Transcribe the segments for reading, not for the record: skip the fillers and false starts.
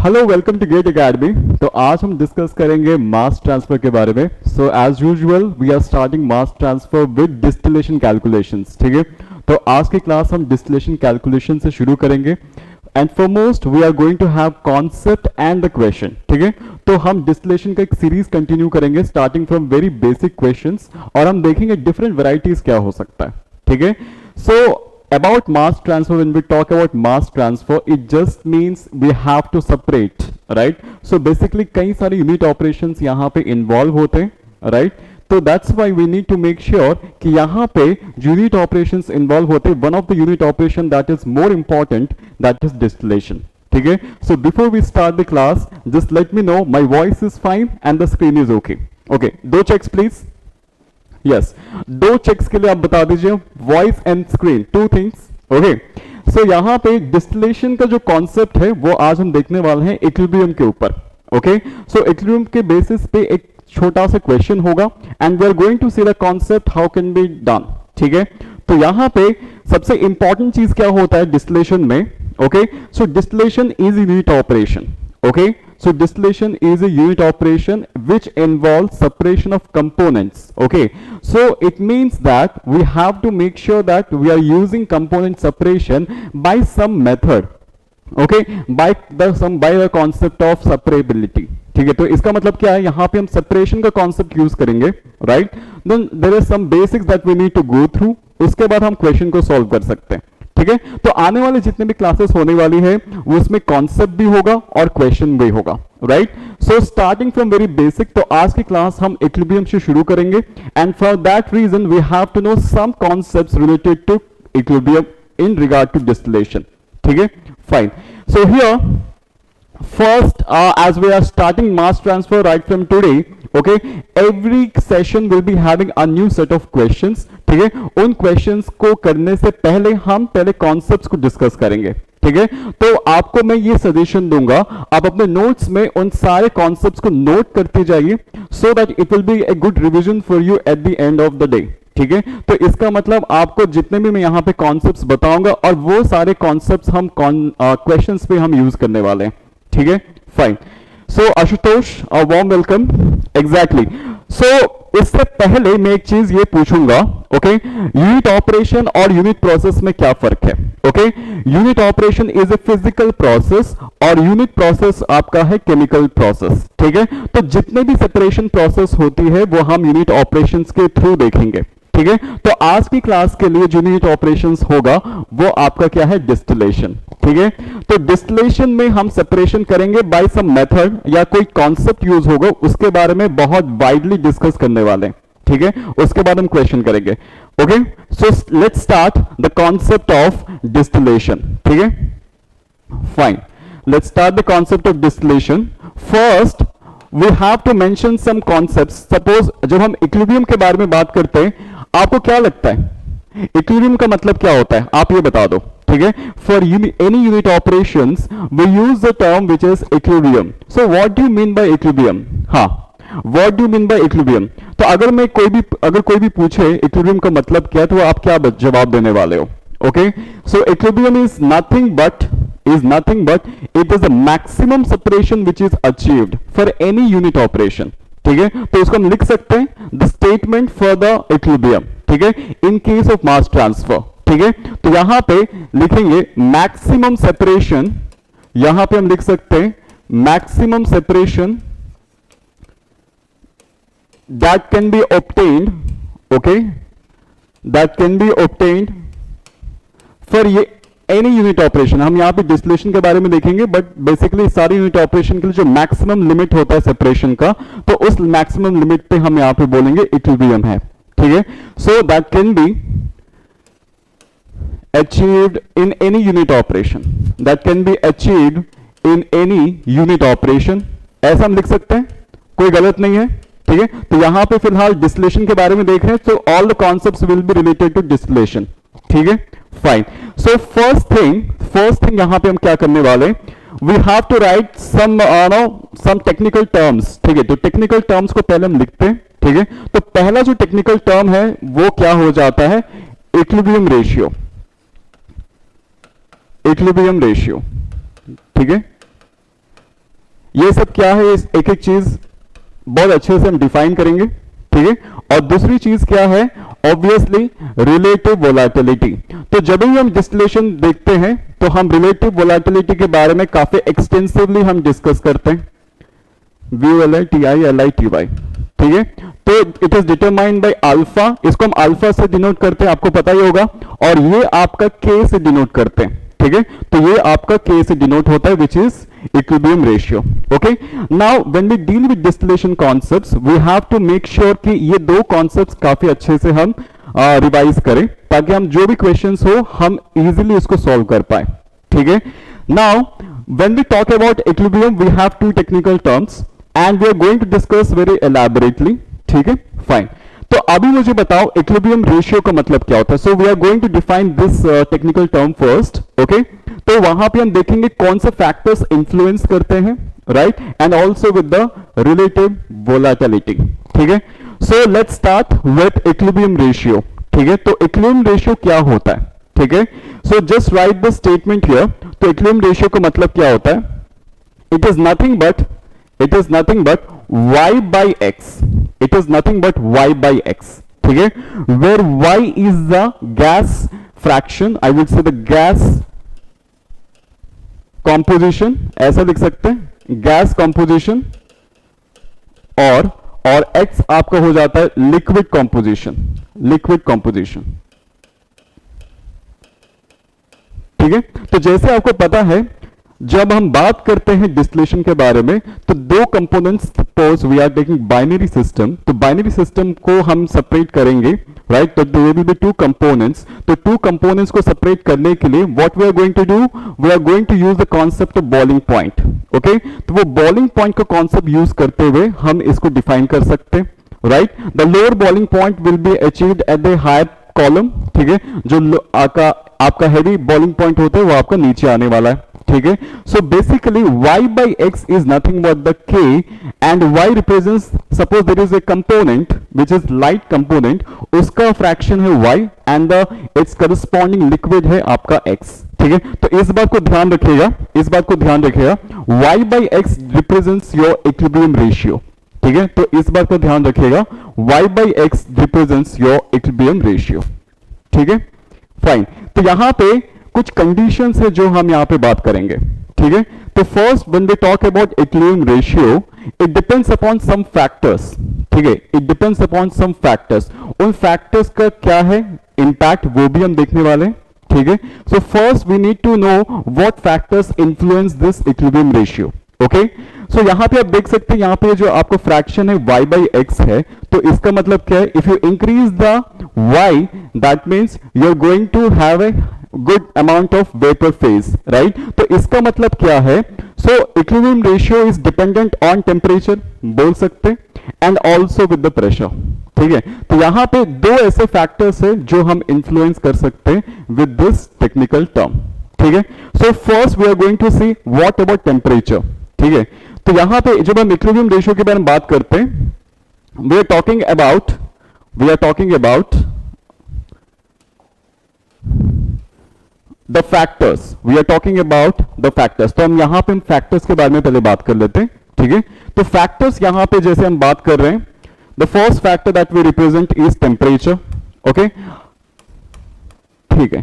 Hello welcome to GATE academy. तो आज हम डिस्कस करेंगे मास ट्रांसफर के बारे में। So as usual we are starting mass transfer with distillation calculations. ठीक है, तो आज की क्लास हम डिस्टिलेशन कैलकुलेशन से शुरू करेंगे and foremost we are going to have concept and the question. ठीक है, तो हम डिस्टिलेशन का एक सीरीज कंटिन्यू करेंगे starting from very basic questions और हम देखेंगे डिफरेंट वैरायटीज क्या हो सकता है। ठीक है, सो about mass transfer, when we talk about mass transfer, it just means we have to separate, right? So basically कई सारे unit operations यहाँ पे involve होते हैं, right? तो that's why we need to make sure कि यहाँ पे unit operations involve होते हैं. One of the unit operation that is more important, that is distillation. ठीक है, so before we start the class, just let me know my voice is fine and the screen is okay. Okay, दो checks please. Yes, दो checks के लिए आप बता दीजिए voice and screen, two things. Okay, so यहाँ पे distillation का जो कॉन्सेप्ट है वो आज हम देखने वाले हैं इक्विलिब्रियम के ऊपर। ओके, सो इक्विलिब्रियम के बेसिस पे एक छोटा सा क्वेश्चन होगा and we are going to see the concept how can be done. ठीक है, तो यहाँ पे सबसे इंपॉर्टेंट चीज क्या होता है डिस्टिलेशन में। Okay, so distillation is unit operation. Okay, so distillation is a unit operation which involves separation of components. Okay, so it means that we have to make sure that we are using component separation by some method. Okay, by the concept of separability. ठीक है, तो इसका मतलब क्या है, यहाँ पे हम separation का concept use करेंगे, right? Then there is some basics that we need to go through. उसके बाद हम question को solve कर सकते हैं। ठीक है, तो आने वाले जितने भी क्लासेस होने वाली है वो उसमें कॉन्सेप्ट भी होगा और क्वेश्चन भी होगा, right? So starting from very basic, तो आज की क्लास हम इक्विलिब्रियम से शुरू करेंगे and for that reason we have to know some concepts related to equilibrium in regard to distillation. ठीक है, fine. So here first as we are starting mass transfer right from today, okay, every session will be having a new set of questions. ठीक है, उन questions को करने से पहले हम पहले कॉन्सेप्ट्स को डिस्कस करेंगे। ठीक है, तो आपको मैं ये सजेशन दूंगा, आप अपने नोट्स में उन सारे कॉन्सेप्ट्स को नोट करते जाइए so that it will B a good revision for you at the end of the day. ठीक है, तो इसका मतलब आपको जितने भी मैं यहाँ पे कॉन्सेप्ट्स बताऊंगा और वो सारे कॉन्सेप्ट्स हम क्वेश्चंस पे हम यूज करने वाले हैं। ठीक है, फाइन। सो आशुतोष, वार्म वेलकम। एग्जैक्टली, सो इससे पहले मैं एक चीज ये पूछूंगा, ओके, यूनिट ऑपरेशन और यूनिट प्रोसेस में क्या फर्क है। Okay, unit operation is a physical process और यूनिट प्रोसेस आपका है केमिकल प्रोसेस। ठीक है, तो जितने भी सेपरेशन प्रोसेस होती है वो हम यूनिट ऑपरेशंस के थ्रू देखेंगे। ठीक है, तो आज की क्लास के लिए जो यूनिट ऑपरेशंस होगा वो आपका क्या है, डिस्टिलेशन। ठीक है, तो डिस्टिलेशन में हम सेपरेशन करेंगे बाय सम मेथड या कोई कॉन्सेप्ट यूज होगा, उसके बारे में बहुत वाइडली डिस्कस करने वाले हैं। ठीक है, उसके बाद हम क्वेश्चन करेंगे। Okay, so let's start the concept of distillation. ठीक है, fine, let's start the concept of distillation. First we have to mention some concepts. Suppose जब हम इक्विलिब्रियम के बारे में बात करते हैं, आपको क्या लगता है इक्विलिब्रियम का मतलब क्या होता है, आप ये बता दो। ठीक है, for any unit operations we use the term which is equilibrium. So what do you mean by equilibrium? हाँ, what do you mean by equilibrium? तो अगर कोई भी पूछे इक्विलिब्रियम का मतलब क्या है, तो आप क्या जवाब देने वाले हो? Okay, so equilibrium is nothing but it is a maximum separation which is achieved for any unit operation. ठीक है, तो इसको हम लिख सकते हैं the statement for the equilibrium. ठीक है, in case of mass transfer. ठीक है, तो यहां पे लिखेंगे maximum separation, यहां पे हम लिख सकते हैं maximum separation that can be obtained, okay, that can be obtained for ये एनी यूनिट ऑपरेशन। हम यहाँ पे डिस्टिलेशन के बारे में देखेंगे बट बेसिकली सारी यूनिट ऑपरेशन के लिए जो मैक्सिमम लिमिट होता है सेपरेशन का, तो उस मैक्सिमम लिमिट पे हम यहाँ पे बोलेंगे इक्विलिब्रियम है। ठीक है, so that can be achieved in any unit operation, that can be achieved in any unit operation, ऐसा हम लिख सकते हैं, कोई गलत नहीं है। ठीक है, तो यहां पे फिलहाल डिस्टिलेशन के बारे में देख रहे हैं, तो all the concepts will be related to distillation. ठीक है, फाइन। सो फर्स्ट थिंग यहां पे हम क्या करने वाले, we have to write some technical terms. ठीक है, तो टेक्निकल टर्म्स को पहले हम लिखते हैं। ठीक है, तो पहला जो टेक्निकल टर्म है वो क्या हो जाता है, इक्विलिब्रियम रेशियो। इक्विलिब्रियम रेशियो, ठीक है, ये सब क्या है, एक एक चीज बहुत अच्छे से हम डिफाइन करेंगे, ठीक है। और दूसरी चीज क्या है, ऑब्वियसली रिलेटिव वोलेटिलिटी। तो जब भी हम डिस्टिलेशन देखते हैं तो हम रिलेटिव वोलेटिलिटी के बारे में काफी एक्सटेंसिवली हम डिस्कस करते हैं, VOLATILITY, ठीक है। तो it is determined by alpha, इसको हम अल्फा से डिनोट करते हैं, आपको पता ही होगा, और ये आपका K से डिनोट करते हैं, ठीक है। तो ये आपका K से डिनोट होता है, which is equilibrium ratio. Okay, now when we deal with distillation concepts we have to make sure कि ये दो कॉन्सेप्ट्स काफी अच्छे से हम रिवाइज करें, ताकि हम जो भी क्वेश्चंस हो हम इजीली उसको सॉल्व कर पाए, ठीक है। Now when we talk about equilibrium we have two technical terms and we are going to discuss very elaborately, ठीक है, फाइन। तो अभी मुझे बताओ इक्विलिब्रियम रेशियो का मतलब क्या होता है। So we are going to define this technical term first, okay. तो वहां पे हम देखेंगे कौन से फैक्टर्स इंफ्लुएंस करते हैं, right, and also with the relative volatility, ठीक है। सो let's start with equilibrium ratio, ठीक है। तो इक्विलिब्रियम रेशियो क्या होता है, ठीक है। So just right the statement here. तो इक्विलिब्रियम रेशियो का मतलब क्या होता है, it is nothing but y by x, it is nothing but y by x, ठीक है, where y is the gas fraction, I would say the gas composition, ऐसा लिख सकते हैं gas composition, और x आपका हो जाता है liquid composition, ठीक है। तो जैसे आपको पता है जब हम बात करते हैं डिस्टिलेशन के बारे में तो दो components, suppose we are taking binary system, तो बाइनरी सिस्टम को हम सेपरेट करेंगे, राइट। तो there will be two components, तो टू कंपोनेंट्स को सेपरेट करने के लिए what we are going to do, we are going to use the concept of boiling point, okay. तो वो बॉइलिंग पॉइंट का कॉन्सेप्ट यूज करते हुए हम इसको डिफाइन कर सकते हैं, right. The lower boiling point will be achieved at the higher column, ठीक है। जो आपका हेवी बॉइलिंग पॉइंट होता है वो आपका नीचे आने वाला है, ठीक है। So basically y by x is nothing but the K, and y represents, suppose there is a component which is light component, उसका फ्रैक्शन है y and the its corresponding liquid है आपका x, ठीक है। तो इस बात को ध्यान रखिएगा, y by x represents your equilibrium ratio, ठीक है। तो इस बात को ध्यान रखिएगा, y by x represents your equilibrium ratio, ठीक है, फाइन। तो यहां पे कुछ कंडीशंस है जो हम यहां पे बात करेंगे, ठीक है। तो first when we talk about equilibrium ratio, it depends upon some factors, ठीक है, it depends upon some factors. उन फैक्टर्स का क्या है इंपैक्ट वो भी हम देखने वाले हैं, ठीक है। So first we need to know what factors influence this equilibrium ratio, okay. सो यहां पे आप देख सकते हैं, यहां पे जो आपको फ्रैक्शन है y by x है, तो इसका मतलब क्या है, if you increase the y that means you are going to have a good amount of vapour phase, right. तो इसका मतलब क्या है, so equilibrium ratio is dependent on temperature बोल सकते हैं, and also with the pressure, ठीक है। तो यहां पे दो ऐसे फैक्टर्स है जो हम इंफ्लुएंस कर सकते हैं विद दिस टेक्निकल टर्म, ठीक है। So first we are going to see what about temperature, ठीक है। तो यहां पे जब हम इक्विलिब्रियम रेशियो के बारे में बात करते हैं, we are talking about the factors, तो हम यहां पे फैक्टर्स के बारे में पहले बात कर लेते हैं, ठीक है। तो फैक्टर्स यहां पे जैसे हम बात कर रहे हैं, the first factor that we represent is temperature, okay, ठीक है।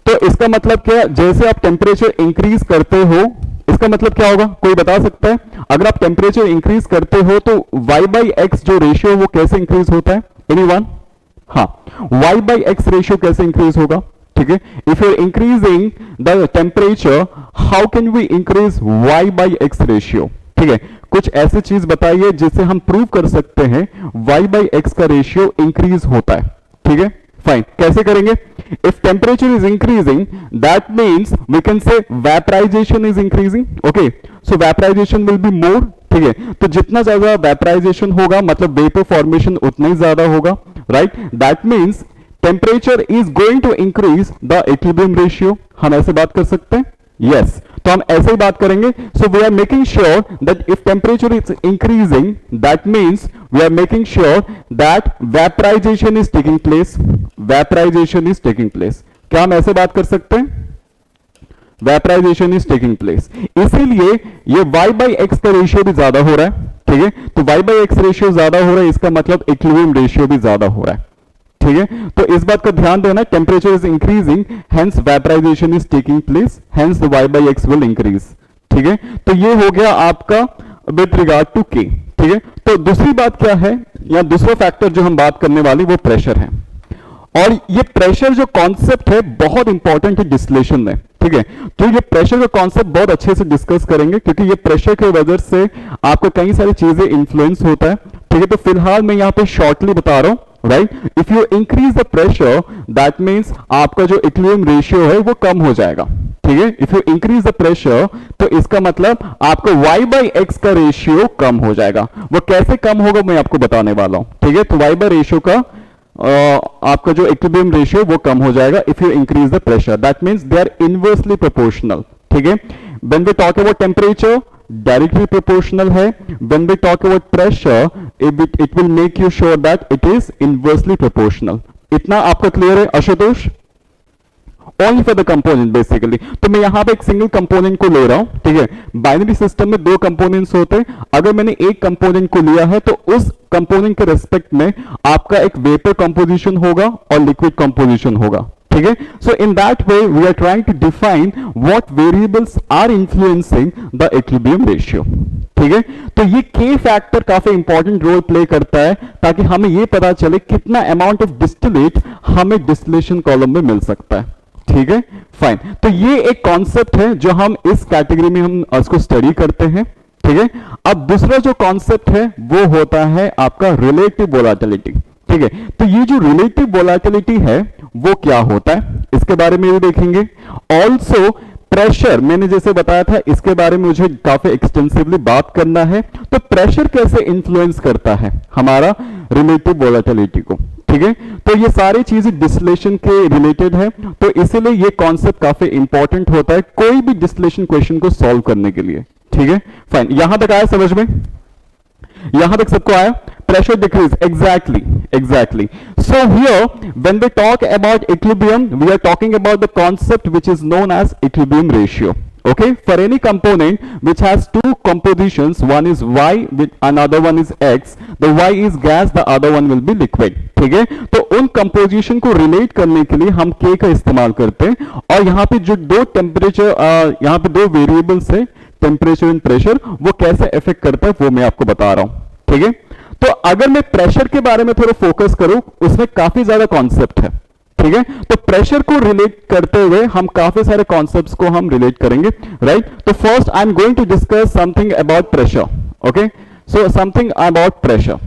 तो इसका मतलब क्या, जैसे आप टेम्परेचर इंक्रीज करते हो, इसका मतलब क्या होगा, कोई बता सकता है। अगर आप टेम्परेचर इंक्रीज करते हो तो y by x जो रेशियो वो कैसे इंक्रीज होता है, एनीवन? हाँ, y by x रेशियो कैसे इंक्रीज होगा, ठीक है। If you are increasing the temperature, how can we increase y by x ratio, ठीक है। कुछ ऐसी चीज बताइए जिससे हम प्रूव कर सकते हैं y by x का रेशियो इंक्रीज होता है, ठीक है, फाइन। कैसे करेंगे, if temperature is increasing that means we can say vaporization is increasing, okay, so vaporization will be more, ठीक है। तो जितना ज्यादा वेपराइजेशन होगा मतलब वेपर फॉर्मेशन उतना ही ज्यादा होगा, right. That means temperature is going to increase the equilibrium ratio, हम ऐसे बात कर सकते हैं, यस। तो हम ऐसे ही बात करेंगे। So we are making sure that if temperature is increasing that means we are making sure that vaporisation is taking place, क्या हम ऐसे बात कर सकते हैं? वेपराइजेशन इज टेकिंग प्लेस, इसीलिए ये y बाई एक्स का रेशियो भी ज्यादा हो रहा है, ठीक है। तो y बाई एक्स रेशियो ज्यादा हो रहा है, इसका मतलब इक्विलिब्रियम रेशियो भी ज्यादा हो रहा है, ठीक है। तो इस बात का ध्यान देना, temperature is increasing, hence vaporisation is taking place, hence the y by x will increase, ठीक है। तो ये हो गया आपका विद रिगार्ड टू k, ठीक है। तो दूसरी बात क्या है, या दूसरा फैक्टर जो हम बात करने वाली वो प्रेशर है, और ये प्रेशर जो कॉन्सेप्ट है बहुत इंपॉर्टेंट है डिस्टिलेशन में, ठीक है। तो ये प्रेशर का कॉन्सेप्ट बहुत अच्छे से डिस्कस करेंगे, क्योंकि ये प्रेशर की वजह से आपको कई सारी चीजें इन्फ्लुएंस होता है, ठीक है। तो फिलहाल मैं यहाँ पे शॉर्टली बता रहा हूं, right. If you increase the pressure that means आपका जो इक्विलिब्रियम रेशियो है वो कम हो जाएगा, ठीक है। If you increase the pressure तो इसका मतलब आपको y बाई एक्स का रेशियो कम हो जाएगा। वो कैसे कम होगा मैं आपको बताने वाला हूं, ठीक है। तो y बाई रेशियो का आपका जो इक्विलिब्रियम रेशियो वो कम हो जाएगा if you increase the pressure, that means they are inversely proportional, ठीक है। When we talk about temperature directly proportional है, when we talk about pressure it will make you sure that it is inversely proportional. इतना आपका clear है Ashutosh? Only for the component basically. तो मैं यहां पे एक सिंगल कंपोनेंट को ले रहा हूं, ठीक है। बाइनरी सिस्टम में दो कंपोनेंट्स होते हैं, अगर मैंने एक कंपोनेंट को लिया है तो उस कंपोनेंट के रेस्पेक्ट में आपका एक वेपर कंपोजिशन होगा और लिक्विड कंपोजिशन होगा, ठीक है। So in that way we are trying to define what variables are influencing the equilibrium ratio, ठीक है। तो ये के फैक्टर काफी इंपॉर्टेंट रोल प्ले करता है, ताकि हमें ये पता चले कितना अमाउंट ऑफ डिस्टिलेट हमें डिस्टिलेशन कॉलम में मिल सकता है, ठीक है। फाइन। तो ये एक कॉन्सेप्ट है जो हम इस कैटेगरी में हम उसको स्टडी करते हैं, ठीक है। अब दूसरा जो कॉन्सेप्ट है वो होता है आपका रिलेटिव वोलेटिलिटी, ठीक है। तो ये जो रिलेटिव वोलेटिलिटी है वो क्या होता है इसके बारे में भी देखेंगे। ऑल्सो प्रेशर, मैंने जैसे बताया था इसके बारे में मुझे काफी एक्सटेंसिवली बात करना है। तो प्रेशर कैसे इंफ्लुएंस करता है हमारा रिलेटिव वोलेटिलिटी को, ठीक है। तो ये सारी चीजें डिस्टिलेशन के रिलेटेड है, तो इसीलिए ये कॉन्सेप्ट काफी इंपॉर्टेंट होता है कोई भी डिस्टिलेशन क्वेश्चन को सॉल्व करने के लिए, ठीक है। फाइन, यहां तक आया समझ में? यहां तक सबको आया? Pressure decrease, exactly. So here when we talk about equilibrium we are talking about the concept which is known as equilibrium ratio, okay. For any component which has two compositions, one is y with another one is x, the y is gas, the other one will be liquid, ठीक है। तो उन composition को relate करने के लिए हम k का इस्तेमाल करते हैं, और यहाँ पे जो दो टेम्परेचर यहाँ पे दो वेरिएबल्स है टेम्परेचर एंड प्रेशर, वो कैसे इफेक्ट करता है वो मैं आपको बता रहा हूं, ठीक है। तो अगर मैं प्रेशर के बारे में थोड़ा फोकस करूं, उसमें काफी ज्यादा कॉन्सेप्ट है, ठीक है। तो प्रेशर को रिलेट करते हुए हम काफी सारे कॉन्सेप्ट्स को हम रिलेट करेंगे, राइट। तो first I am going to discuss something about pressure, okay. So something about pressure,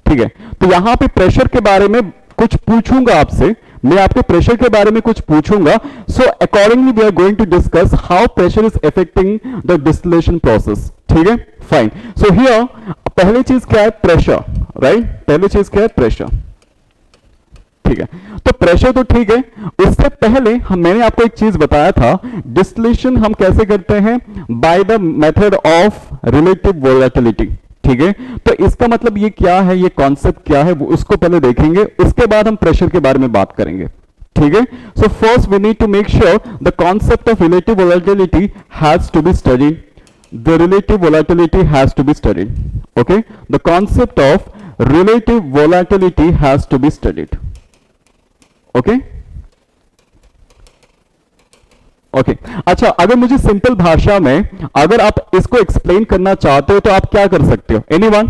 ठीक है। तो यहां पे प्रेशर के बारे में कुछ पूछूंगा आपसे, मैं आपके प्रेशर के बारे में कुछ पूछूंगा। So accordingly we are going to discuss how pressure is affecting the distillation process, ठीक है। फाइन। सो हियर पहली चीज क्या है? Pressure, right. पहली चीज क्या है? प्रेशर, ठीक है। तो प्रेशर तो ठीक है, उससे पहले मैंने आपको एक चीज बताया था, डिस्टिलेशन हम कैसे करते हैं? By the method of relative volatility, ठीक है। तो इसका मतलब ये क्या है, ये कॉन्सेप्ट क्या है, वो उसको पहले देखेंगे, उसके बाद हम प्रेशर के बारे में बात करेंगे, ठीक है। So first we need to make sure the concept of relative volatility has to be studied, the relative volatility has to be studied, okay. The concept of relative volatility has to be studied, okay. Okay अच्छा, अगर मुझे simple भाषा में अगर आप इसको explain करना चाहते हो तो आप क्या कर सकते हो? एनीवन?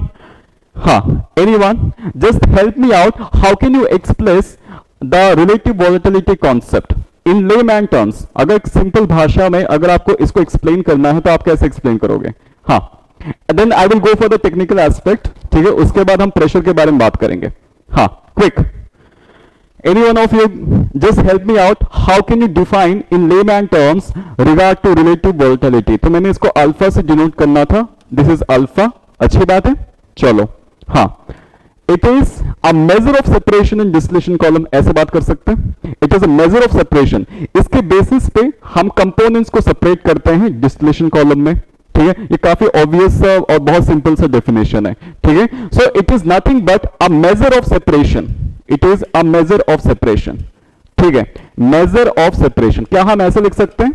हाँ, anyone? Just help me out, how can you express the relative volatility concept in layman terms? अगर सिंपल भाषा में अगर आपको इसको एक्सप्लेन करना है तो आप कैसे एक्सप्लेन करोगे? हाँ, then I will go for the technical aspect, ठीक है। उसके बाद हम प्रेशर के बारे में बात करेंगे। हाँ, quick, any one of you just help me out, how can you define in layman terms regard to relative volatility? तो मैंने इसको अल्फा से डिनोट करना था, दिस इज अल्फा, अच्छी बात है। चलो, हाँ, it is a major of separation in distillation column, ऐसे बात कर सकते हैं। It is a major of separation, इसके बेसिस पे हम कंपोनेंट्स को सेपरेट करते हैं डिस्टिलेशन कॉलम में, ठीक है। ये काफी ऑब्वियस और बहुत सिंपल सा डेफिनेशन है, ठीक है। So it is nothing but a major of separation, it is a major of separation, ठीक है। मेजर ऑफ सेपरेशन, क्या हम ऐसे लिख सकते हैं?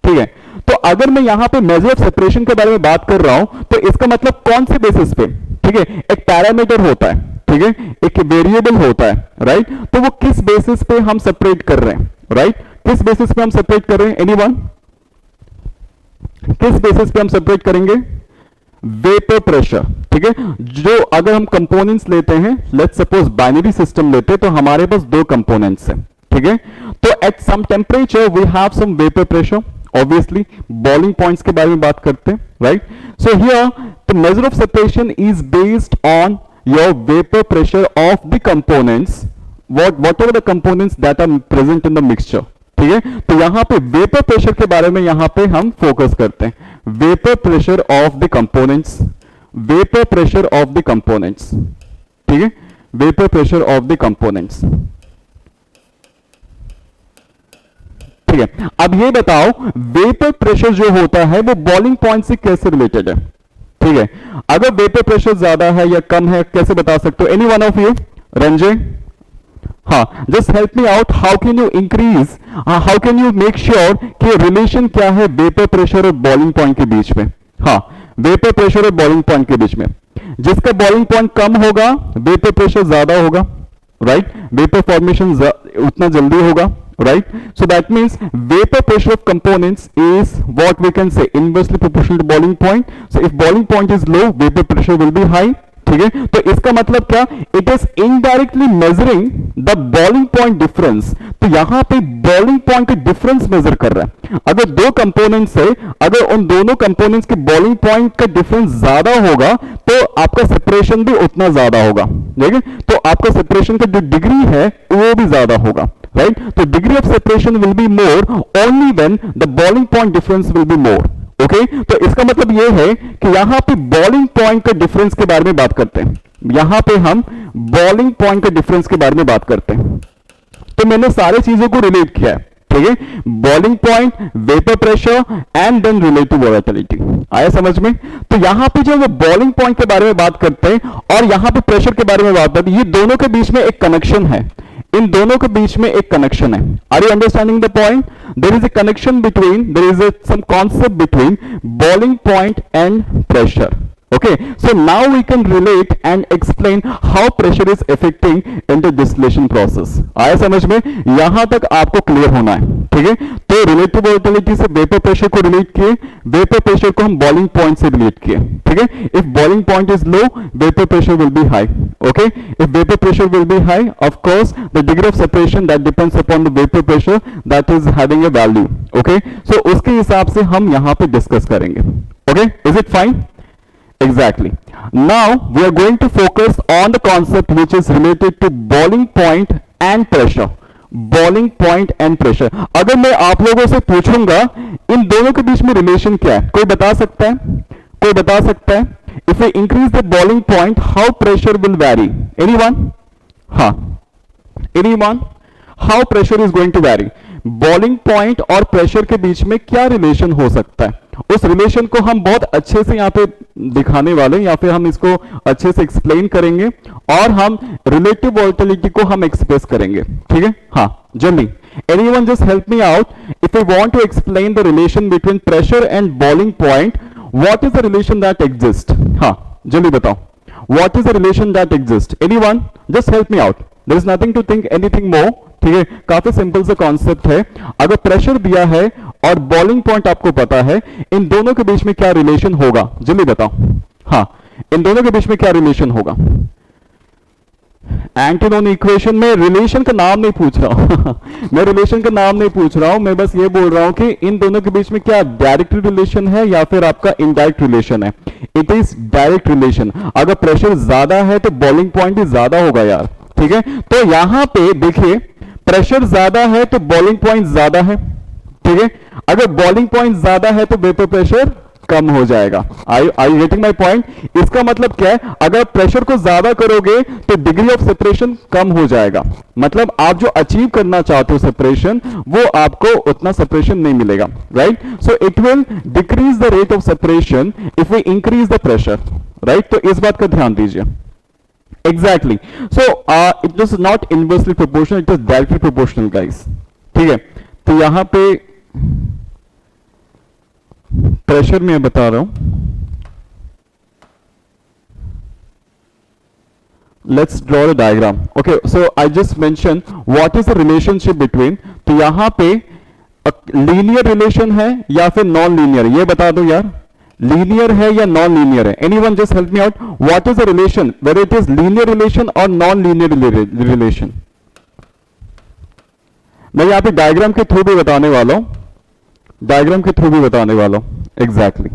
ठीक है। तो अगर मैं यहां पे मेजर ऑफ सेपरेशन के बारे में बात कर रहा हूं तो इसका मतलब कौन से बेसिस पे, ठीक है, एक पैरामीटर होता है, ठीक है, एक वेरिएबल होता है, राइट, तो वो किस बेसिस पे हम सेपरेट कर रहे हैं, राइट, किस बेसिस पे हम सेपरेट कर रहे हैं, एनीवन, किस बेसिस पे हम सेपरेट करेंगे, वेपर प्रेशर, ठीक है। जो अगर हम कंपोनेंट्स लेते हैं, लेट्स सपोज बाइनरी सिस्टम लेते हैं, तो हमारे पास दो कंपोनेंट्स हैं, ठीक है, तो at some temperature we have some vapour pressure, obviously boiling points के बारे में बात करते हैं, right. So here the measure of separation is based on your vapour pressure of the components, whatever the components that are present in the mixture, ठीक है। तो यहां पे वेपर प्रेशर के बारे में यहां पे हम फोकस करते हैं, vapour pressure of the components, vapour pressure of the components, ठीक है, vapour pressure of the components, ठीक है। अब ये बताओ वेपर प्रेशर जो होता है वो बॉइलिंग पॉइंट से कैसे रिलेटेड है, ठीक है। अगर वेपर प्रेशर ज्यादा है या कम है कैसे बता सकते हो, any one of you, Ranjay, हाँ, just help me out, how can you increase, how can you make sure कि रिलेशन क्या है वेपर प्रेशर और बॉइलिंग पॉइंट के बीच में, हाँ, वेपर प्रेशर और बॉइलिंग पॉइंट के बीच में, जिसका बॉइलिंग पॉइंट कम होगा वेपर प्रेशर ज्यादा होगा, राइट, वेपर फॉर्मेशन उतना जल्दी होगा, right, so that means vapor pressure of components is what we can say inversely proportional to boiling point, so if boiling point is low vapor pressure will be high, ठीक है। तो इसका मतलब क्या, it is indirectly measuring the boiling point difference, तो यहां पे boiling point का डिफरेंस मेजर कर रहा है। अगर दो कंपोनेंट्स है, अगर उन दोनों कंपोनेंट्स के बॉइलिंग पॉइंट का डिफरेंस ज्यादा होगा तो आपका सेपरेशन भी उतना ज्यादा होगा, ठीक है, तो आपका सेपरेशन का जो डिग्री है वो भी ज्यादा होगा, राइट, तो degree of separation will be more only when the boiling point difference will be more, okay. तो इसका मतलब यह है कि यहां पे बॉइलिंग पॉइंट का डिफरेंस के बारे में बात करते हैं, यहां पे हम बॉइलिंग पॉइंट के डिफरेंस के बारे में बात करते हैं। तो मैंने सारे चीजों को रिलेट किया है, ठीक है, boiling point, vapour pressure and then relative volatility, आया समझ में। तो यहां पे जो बॉइलिंग पॉइंट के बारे में बात करते हैं और यहां पे प्रेशर के बारे में बात करते हैं, ये दोनों के बीच में एक कनेक्शन है, इन दोनों के बीच में एक कनेक्शन है, are you understanding the point, there is a connection between, there is some concept between boiling point and pressure, okay, so now we can relate and explain how pressure is affecting in the distillation process, आया समझ में, यहां तक आपको clear होना है, ठीक है। तो रिलेटिव वोलेटिलिटी से वेपर प्रेशर को रिलेट किए, वेपर प्रेशर को हम बॉइलिंग पॉइंट से रिलेट किए, ठीक है। If boiling point is low vapour pressure will be high, okay, if vapour pressure will be high of course the degree of separation that depends upon the vapour pressure that is having a value, okay, so उसके हिसाब से हम यहां पे discuss करेंगे, okay, is it fine? Exactly. Now we are going to focus on the concept which is related to boiling point and pressure. Boiling point and pressure. अगर मैं आप लोगों से पूछूंगा इन दोनों के बीच में रिलेशन क्या है, कोई बता सकता है, कोई बता सकता है? If we increase the boiling point, how pressure will vary? Anyone? हाँ, anyone? How pressure is going to vary? Boiling point और प्रेशर के बीच में क्या रिलेशन हो सकता है, उस रिलेशन को हम बहुत अच्छे से यहाँ पे दिखाने वाले या फिर हम इसको अच्छे से एक्सप्लेन करेंगे और हम रिलेटिव वोलेटिलिटी को हम एक्सप्रेस करेंगे, ठीक है। हाँ, जल्दी, anyone just help me out, if you want to explain the relation between pressure and boiling point, what is the relation that exist, हाँ जल्दी बताओ, what is the relation that exist, anyone just help me out, there is nothing to think anything more, ठीक है, काफी simple सा concept है। अगर pressure दिया है और बॉइलिंग पॉइंट आपको पता है, इन दोनों के बीच में क्या रिलेशन होगा, जल्दी बताओ, हाँ, इन दोनों के बीच में क्या रिलेशन होगा। एंटीनोन इक्वेशन में रिलेशन का नाम नहीं पूछ रहा हूं मैं रिलेशन का नाम नहीं पूछ रहा हूं, मैं बस ये बोल रहा हूं कि इन दोनों के बीच में क्या डायरेक्ट रिलेशन है या फिर आपका इनडायरेक्ट रिलेशन है। It is direct relation. अगर प्रेशर ज्यादा है तो बॉइलिंग पॉइंट भी ज्यादा होगा यार, ठीक है। तो यहां पे देखिए प्रेशर ज्यादा है तो बॉइलिंग पॉइंट ज्यादा है, ठीक है। अगर बॉइलिंग पॉइंट ज्यादा है तो वेपर प्रेशर कम हो जाएगा। I getting my point? इसका मतलब क्या है, अगर प्रेशर को ज्यादा करोगे तो डिग्री ऑफ सेपरेशन कम हो जाएगा, मतलब आप जो अचीव करना चाहते हो सेपरेशन, वो आपको उतना सेपरेशन नहीं मिलेगा, right. So it will decrease the rate of separation if we increase the pressure, right. तो इस बात का ध्यान दीजिए। Exactly. So it is not inversely proportional, it is directly proportional, guys. ठीक है, तो यहां पे प्रेशर में बता रहा हूं, let's draw a diagram. Okay, so I just mentioned what is the relationship between, तो यहां पे लीनियर रिलेशन है या फिर नॉन लीनियर, ये बता दो यार, लीनियर है या नॉन लीनियर है? Anyone just help me out, what is the relation, whether it is linear relation और नॉन लीनियर रिलेशन? मैं यहां पे डायग्राम के थ्रू भी बताने वाला हूं, डायग्राम के थ्रू भी बताने वाला हूं, एग्जैक्टली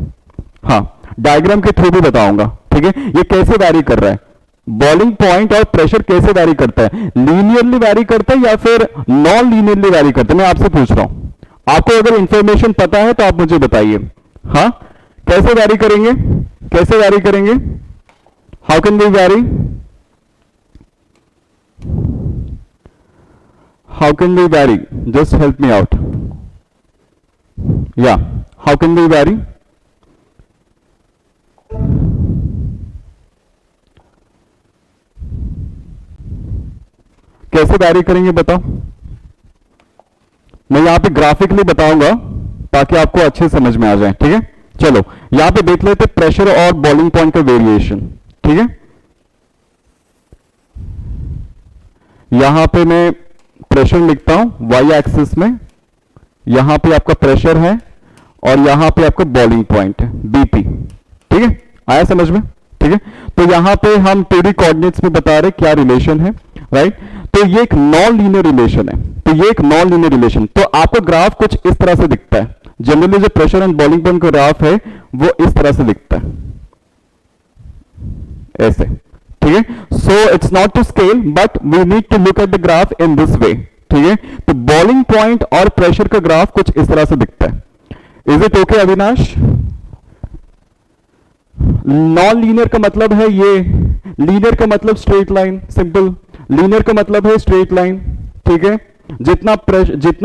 हाँ, डायग्राम के थ्रू भी बताऊंगा, ठीक है? ये कैसे वैरी कर रहा है, बॉइलिंग पॉइंट और प्रेशर कैसे वैरी करता है, लीनियरली वैरी करता है या फिर नॉन लीनियरली वैरी करता है? मैं आपसे पूछ रहा हूं, आपको अगर इंफॉर्मेशन पता है तो आप मुझे बताइए। हाँ, कैसे वैरी करेंगे, कैसे वैरी करेंगे, how can we vary, how can we vary, just help me out, या हाउ कैन वी वैरी? कैसे वैरी करेंगे बताओ? मैं यहां पे ग्राफिकली बताऊंगा ताकि आपको अच्छे समझ में आ जाए, ठीक है? चलो यहां पे देख लेते प्रेशर और बॉइलिंग पॉइंट का वेरिएशन, ठीक है? यहां पे मैं प्रेशर लिखता हूं वाई एक्सिस में, यहां पे आपका प्रेशर है और यहां पे आपका बॉइलिंग पॉइंट है बीपी, ठीक है? आया समझ में, ठीक है? तो यहां पे हम 2D कोऑर्डिनेट्स में बता रहे क्या रिलेशन है, राइट? तो ये एक नॉन लीनियर रिलेशन है, तो ये एक नॉन लीनियर रिलेशन, तो आपको ग्राफ कुछ इस तरह से दिखता है, जनरली जो प्रेशर एंड बॉइलिंग पॉइंट का ग्राफ है वो इस तरह से दिखता है, ऐसे, ठीक है? So it's not to scale but we need to look at the graph in this way, ठीक है? तो बॉइलिंग पॉइंट और प्रेशर का ग्राफ कुछ इस तरह से दिखता है। Is it okay Avinash? Non linear का मतलब है ये, लीनियर का मतलब स्ट्रेट लाइन, सिंपल, लीनियर का मतलब है स्ट्रेट लाइन, ठीक है? जितना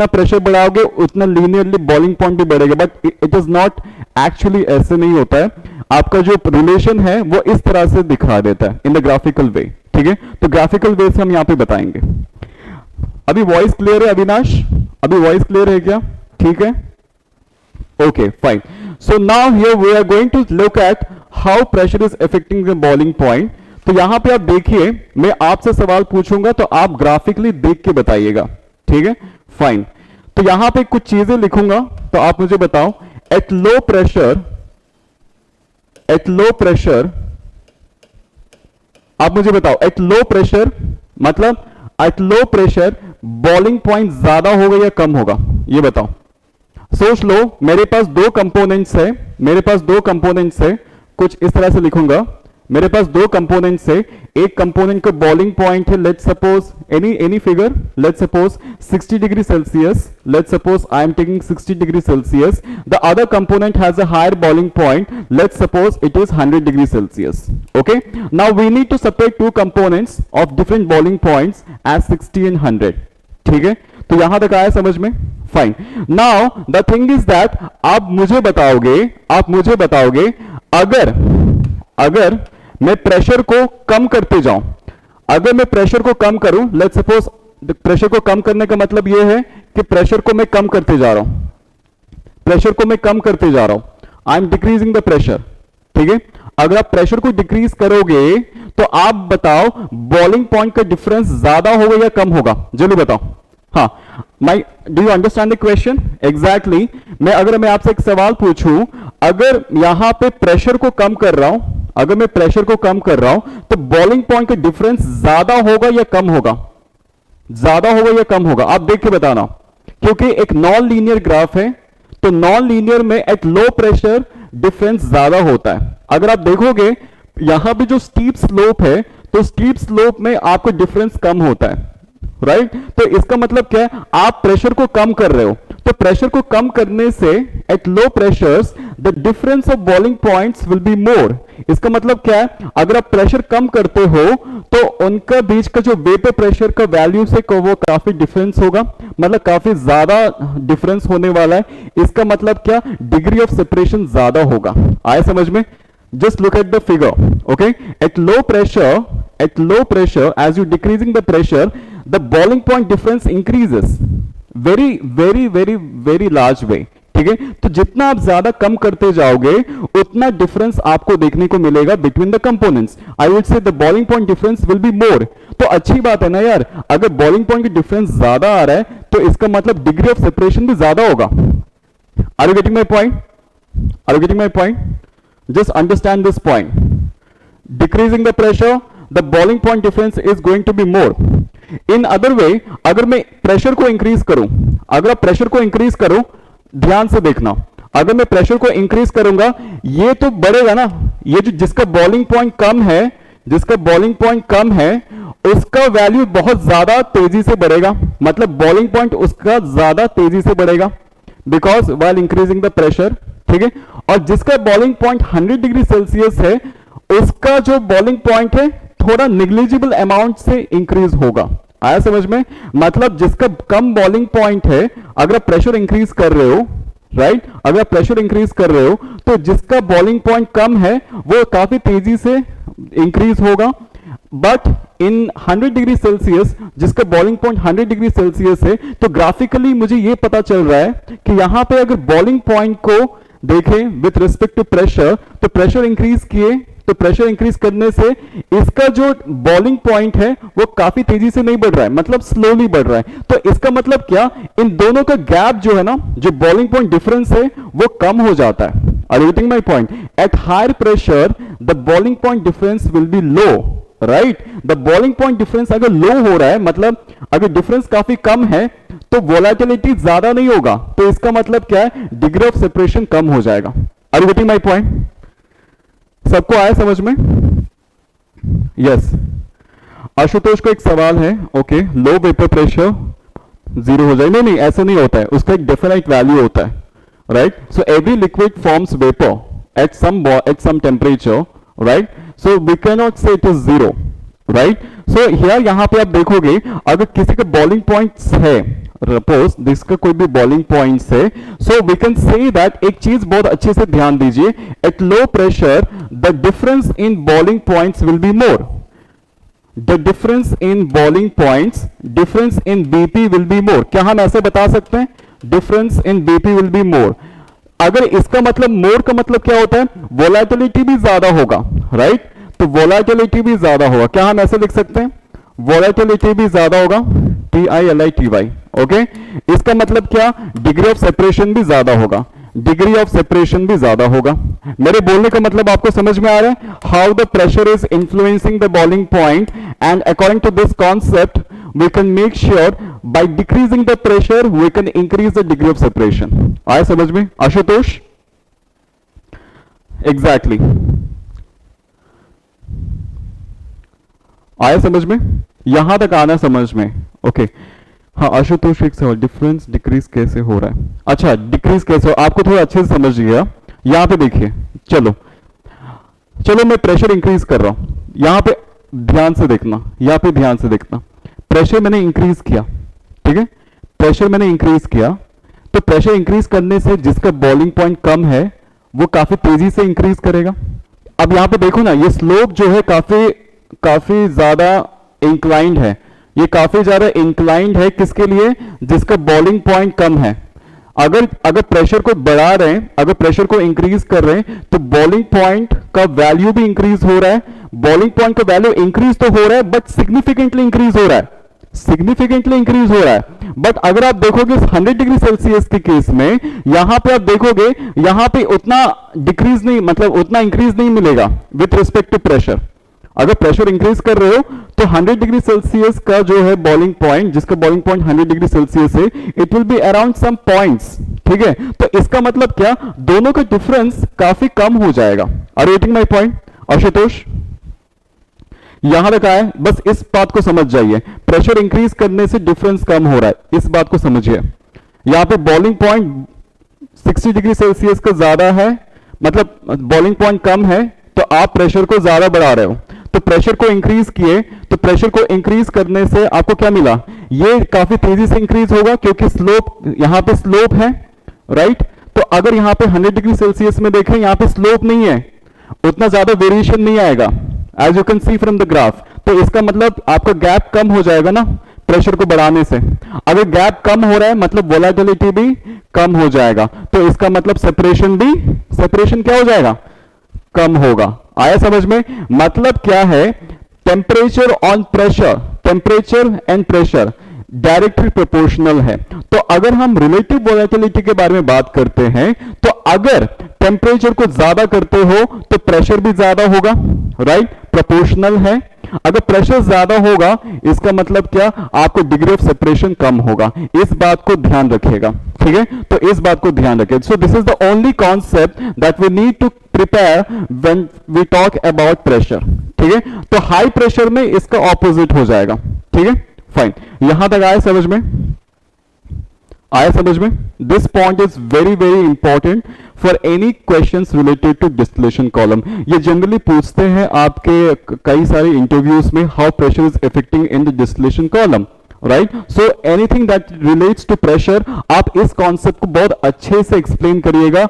प्रेशर बढ़ाओगे उतना लीनियरली बॉइलिंग पॉइंट भी बढ़ेगा, but it is not actually, ऐसे नहीं होता है। आपका जो रिलेशन है वो इस तरह से दिखा देता है इन द ग्राफिकल वे, ठीक है? तो ग्राफिकल वे से हम यहां पे बताएंगे। अभी वॉइस क्लियर है अविनाश? अभी वॉइस क्लियर है क्या? ठीक है, okay fine. So now here we are going to look at how pressure is affecting the boiling point. तो यहां पे आप देखिए, मैं आपसे सवाल पूछूंगा तो आप ग्राफिकली देख के बताइएगा, ठीक है? फाइन। तो यहां पे कुछ चीजें लिखूंगा तो आप मुझे बताओ, eight low pressure, eight low pressure, आप मुझे बताओ एट लो प्रेशर मतलब eight low pressure boiling point ज्यादा होगा या कम होगा, ये बताओ। सोच लो, मेरे पास दो कंपोनेंट्स है, मेरे पास दो कंपोनेंट्स है, कुछ इस तरह से लिखूंगा, मेरे पास दो कंपोनेंट्स है, एक कंपोनेंट का बॉइलिंग पॉइंट है, let's suppose any figure, let's suppose 60 degree Celsius, let's suppose I am taking 60 degree Celsius, the other component has a higher boiling point, let's suppose it is 100 degree Celsius, okay? Now we need to separate two components of different boiling points as 60 and 100, ठीक है? तो यहां तक आया समझ में? Fine. Now the thing is that आप मुझे बताओगे, आप मुझे बताओगे, अगर मैं प्रेशर को कम करते जाऊं, अगर मैं प्रेशर को कम करूं, लेट्स सपोज प्रेशर को कम करने का मतलब यह है कि प्रेशर को मैं कम करते जा रहा हूं, प्रेशर को मैं कम करते जा रहा हूं, I am decreasing the pressure, ठीक है? अगर आप प्रेशर को डिक्रीज करोगे तो आप बताओ बॉइलिंग पॉइंट का डिफरेंस ज्यादा होगा या कम होगा, जल्दी बताओ। हाँ, my do you understand the question? Exactly. मैं आपसे एक सवाल पूछूं, अगर यहां पे प्रेशर को कम कर रहा हूं, अगर मैं प्रेशर को कम कर रहा हूं तो बॉइलिंग पॉइंट का डिफरेंस ज्यादा होगा या कम होगा, ज्यादा होगा या कम होगा? आप देख के बताना, क्योंकि एक नॉन लीनियर ग्राफ है, तो नॉन लीनियर में एट लो प्रेशर डिफरेंस ज्यादा होता है। अगर आप देखोगे यहां पे जो स्टीप स्लोप है, तो स्टीप स्लोप में आपको डिफरेंस कम होता है, राइट? तो इसका मतलब क्या है, आप प्रेशर को कम कर रहे हो, तो प्रेशर को कम करने से at low pressures the difference of boiling points will be मोर। इसका मतलब क्या है, अगर आप प्रेशर कम करते हो तो उनका बीच का जो वेपर प्रेशर का वैल्यू से वो काफी डिफरेंस होगा, मतलब काफी ज्यादा डिफरेंस होने वाला है। इसका मतलब क्या, डिग्री ऑफ सेपरेशन ज्यादा होगा। आया समझ में? Just look at the figure, okay? At low pressure, as you decreasing the pressure, the boiling point difference increases very large way, ठीक ठीक है। तो जितना आप ज्यादा कम करते जाओगे उतना डिफरेंस आपको देखने को मिलेगा between the components. I would say the boiling point difference will be मोर। तो अच्छी बात है ना यार, अगर बॉइलिंग पॉइंट की डिफरेंस ज्यादा आ रहा है तो इसका मतलब डिग्री ऑफ सेपरेशन भी ज्यादा होगा। Are you getting my point? Are you getting my point? Just understand this point. Decreasing the pressure the boiling point difference is going to be more. In other way, अगर मैं pressure को increase करूं, अगर आप pressure को increase करो, ध्यान से देखना, अगर मैं प्रेशर को इंक्रीज करूंगा ये तो बढ़ेगा ना, ये जो जिसका बॉइलिंग पॉइंट कम है, जिसका बॉइलिंग पॉइंट कम है उसका वैल्यू बहुत ज्यादा तेजी से बढ़ेगा, मतलब बॉइलिंग पॉइंट उसका ज्यादा तेजी से बढ़ेगा because while increasing the pressure, ठीक है। और जिसका बॉइलिंग पॉइंट 100 डिग्री सेल्सियस है उसका जो बॉइलिंग पॉइंट है थोड़ा निग्लिजिबल अमाउंट से इंक्रीज होगा। आया समझ में? मतलब जिसका कम बॉइलिंग पॉइंट है, अगर आप प्रेशर इंक्रीज कर रहे हो, राइट, अगर आप प्रेशर इंक्रीज कर रहे हो तो जिसका बॉइलिंग पॉइंट कम है वो काफी तेजी से इंक्रीज होगा। बट इन 100 डिग्री सेल्सियस, जिसका बॉइलिंग पॉइंट 100 डिग्री सेल्सियस है, तो ग्राफिकली मुझे ये पता चल रहा है कि यहां पे अगर बॉइलिंग पॉइंट को देखें विथ रिस्पेक्ट टू प्रेशर, तो प्रेशर इंक्रीज किए तो प्रेशर इंक्रीज करने से इसका जो बॉइलिंग पॉइंट है वो काफी तेजी से नहीं बढ़ रहा है, मतलब स्लोली बढ़ रहा है। तो इसका मतलब क्या, इन दोनों का गैप जो है ना, जो बॉइलिंग पॉइंट डिफरेंस है वो कम हो जाता है। Are you getting my point? At higher pressure the boiling point difference will be low, right. The boiling point difference अगर लो हो रहा है, मतलब अगर डिफरेंस काफी कम है तो वोलेटिलिटी ज्यादा नहीं होगा, तो इसका मतलब क्या है, डिग्री ऑफ सेपरेशन कम हो जाएगा। Are you getting my point? सबको आया समझ में? यस। आशुतोष को एक सवाल है, ओके, लो वेपर प्रेशर जीरो हो जाए? नहीं नहीं, ऐसा नहीं होता है, उसका एक डेफिनेट वैल्यू होता है, right. So every liquid forms vapour at some temperature, right. So we can not say it is zero, right. So here यहां पे आप देखोगे अगर किसी का बॉइलिंग पॉइंट्स है, सपोज जिसका कोई भी बॉइलिंग पॉइंट्स है, so we can say that, एक चीज बहुत अच्छे से ध्यान दीजिए, at low pressure the difference in boiling points will be more. The difference in boiling points, difference in BP will be more. क्या हम ऐसे बता सकते हैं? Difference in BP will be more. अगर इसका मतलब मोर का मतलब क्या होता है, वोलेटिलिटी भी ज्यादा होगा, राइट। तो वोलेटिलिटी भी ज्यादा होगा, क्या हम ऐसे लिख सकते हैं? वोलेटिलिटी भी ज्यादा होगा, TILITY, ओके। इसका मतलब क्या, डिग्री ऑफ सेपरेशन भी ज्यादा होगा, डिग्री ऑफ सेपरेशन भी ज्यादा होगा। मेरे बोलने का मतलब आपको समझ में आ रहा है? How the pressure is influencing the boiling point, and according to this concept we can make sure by decreasing the pressure we can increase the degree of separation. आया समझ में आशुतोष? Exactly. आया समझ में? यहां तक आना समझ में, ओके। हाँ आशुतोष, एक सवाल, डिफरेंस डिक्रीज कैसे हो रहा है? अच्छा, डिक्रीज कैसे हो, आपको थोड़ा अच्छे से समझिएगा। यहां पे देखिए, चलो मैं प्रेशर इंक्रीज कर रहा हूं, यहां पे ध्यान से देखना, यहां पे ध्यान से देखना। प्रेशर मैंने इंक्रीज किया, ठीक है, प्रेशर मैंने इंक्रीज किया, तो प्रेशर इंक्रीज करने से जिसका बॉइलिंग पॉइंट कम है वो काफी तेजी से इंक्रीज करेगा। अब यहां पे देखो ना, ये स्लोप जो है काफी ज्यादा इंक्लाइंड है, ये काफी ज्यादा इंक्लाइंड है, किसके लिए? जिसका बॉइलिंग पॉइंट कम है। अगर प्रेशर को बढ़ा रहे हैं, अगर प्रेशर को इंक्रीज कर रहे हैं तो बॉइलिंग पॉइंट का वैल्यू भी इंक्रीज हो रहा है। बॉइलिंग पॉइंट का वैल्यू इंक्रीज तो हो रहा है बट सिग्निफिकेंटली इंक्रीज हो रहा है, सिग्निफिकेंटली इंक्रीज हो रहा है। बट अगर आप देखोगे 100 डिग्री सेल्सियस के केस में, यहां पे आप देखोगे यहां पे उतना डिक्रीज नहीं, मतलब उतना इंक्रीज नहीं मिलेगा विथ रिस्पेक्ट टू प्रेशर। अगर प्रेशर इंक्रीज कर रहे हो तो 100 डिग्री सेल्सियस का जो है बॉइलिंग पॉइंट, जिसका बॉइलिंग पॉइंट 100 डिग्री सेल्सियस है, it will be around some points, ठीक है। तो इसका मतलब क्या, दोनों का डिफरेंस काफी कम हो जाएगा। Are you getting my point Ashutosh? यहां तक आए, बस इस बात को समझ जाइए, प्रेशर इंक्रीज करने से डिफरेंस कम हो रहा है, इस बात को समझिए। यहां पे बॉइलिंग पॉइंट 60 डिग्री सेल्सियस का ज्यादा है, मतलब बॉइलिंग पॉइंट कम है, तो आप प्रेशर को ज्यादा बढ़ा रहे हो, तो प्रेशर को इंक्रीज किए, तो प्रेशर को इंक्रीज करने से आपको क्या मिला, ये काफी तेजी से इंक्रीज होगा क्योंकि स्लोप, यहां पे स्लोप है, राइट। तो अगर यहां पे 100 डिग्री सेल्सियस में देखें, यहां पे स्लोप नहीं है, उतना ज्यादा वेरिएशन नहीं आएगा, as you can see from the graph. तो इसका मतलब आपका गैप कम हो जाएगा ना, प्रेशर को बढ़ाने से। अगर गैप कम हो रहा है मतलब वोलेटिलिटी भी कम हो जाएगा, तो इसका मतलब सेपरेशन क्या हो जाएगा, कम होगा। आया समझ में? मतलब क्या है, temperature on pressure, temperature and pressure directly proportional है। तो अगर हम रिलेटिव वोलेटिलिटी के बारे में बात करते हैं, तो अगर टेम्परेचर को ज्यादा करते हो तो प्रेशर भी ज्यादा होगा, राइट, प्रोपोर्शनल है। अगर प्रेशर ज्यादा होगा इसका मतलब क्या, आपको डिग्री ऑफ सेपरेशन कम होगा। इस बात को ध्यान रखिएगा, ठीक है, तो इस बात को ध्यान रखिए। So this is the only concept that we need to prepare when we talk about pressure, ठीक है। तो हाई प्रेशर में इसका ऑपोजिट हो जाएगा, ठीक है, फाइन। यहां तक आया समझ में? आया समझ में? This point is very very important for any questions related to distillation column. ये जनरली पूछते हैं आपके कई सारे इंटरव्यूज में, how pressure is affecting in the distillation column, right. So anything that relates to pressure, आप इस कॉन्सेप्ट को बहुत अच्छे से एक्सप्लेन करिएगा।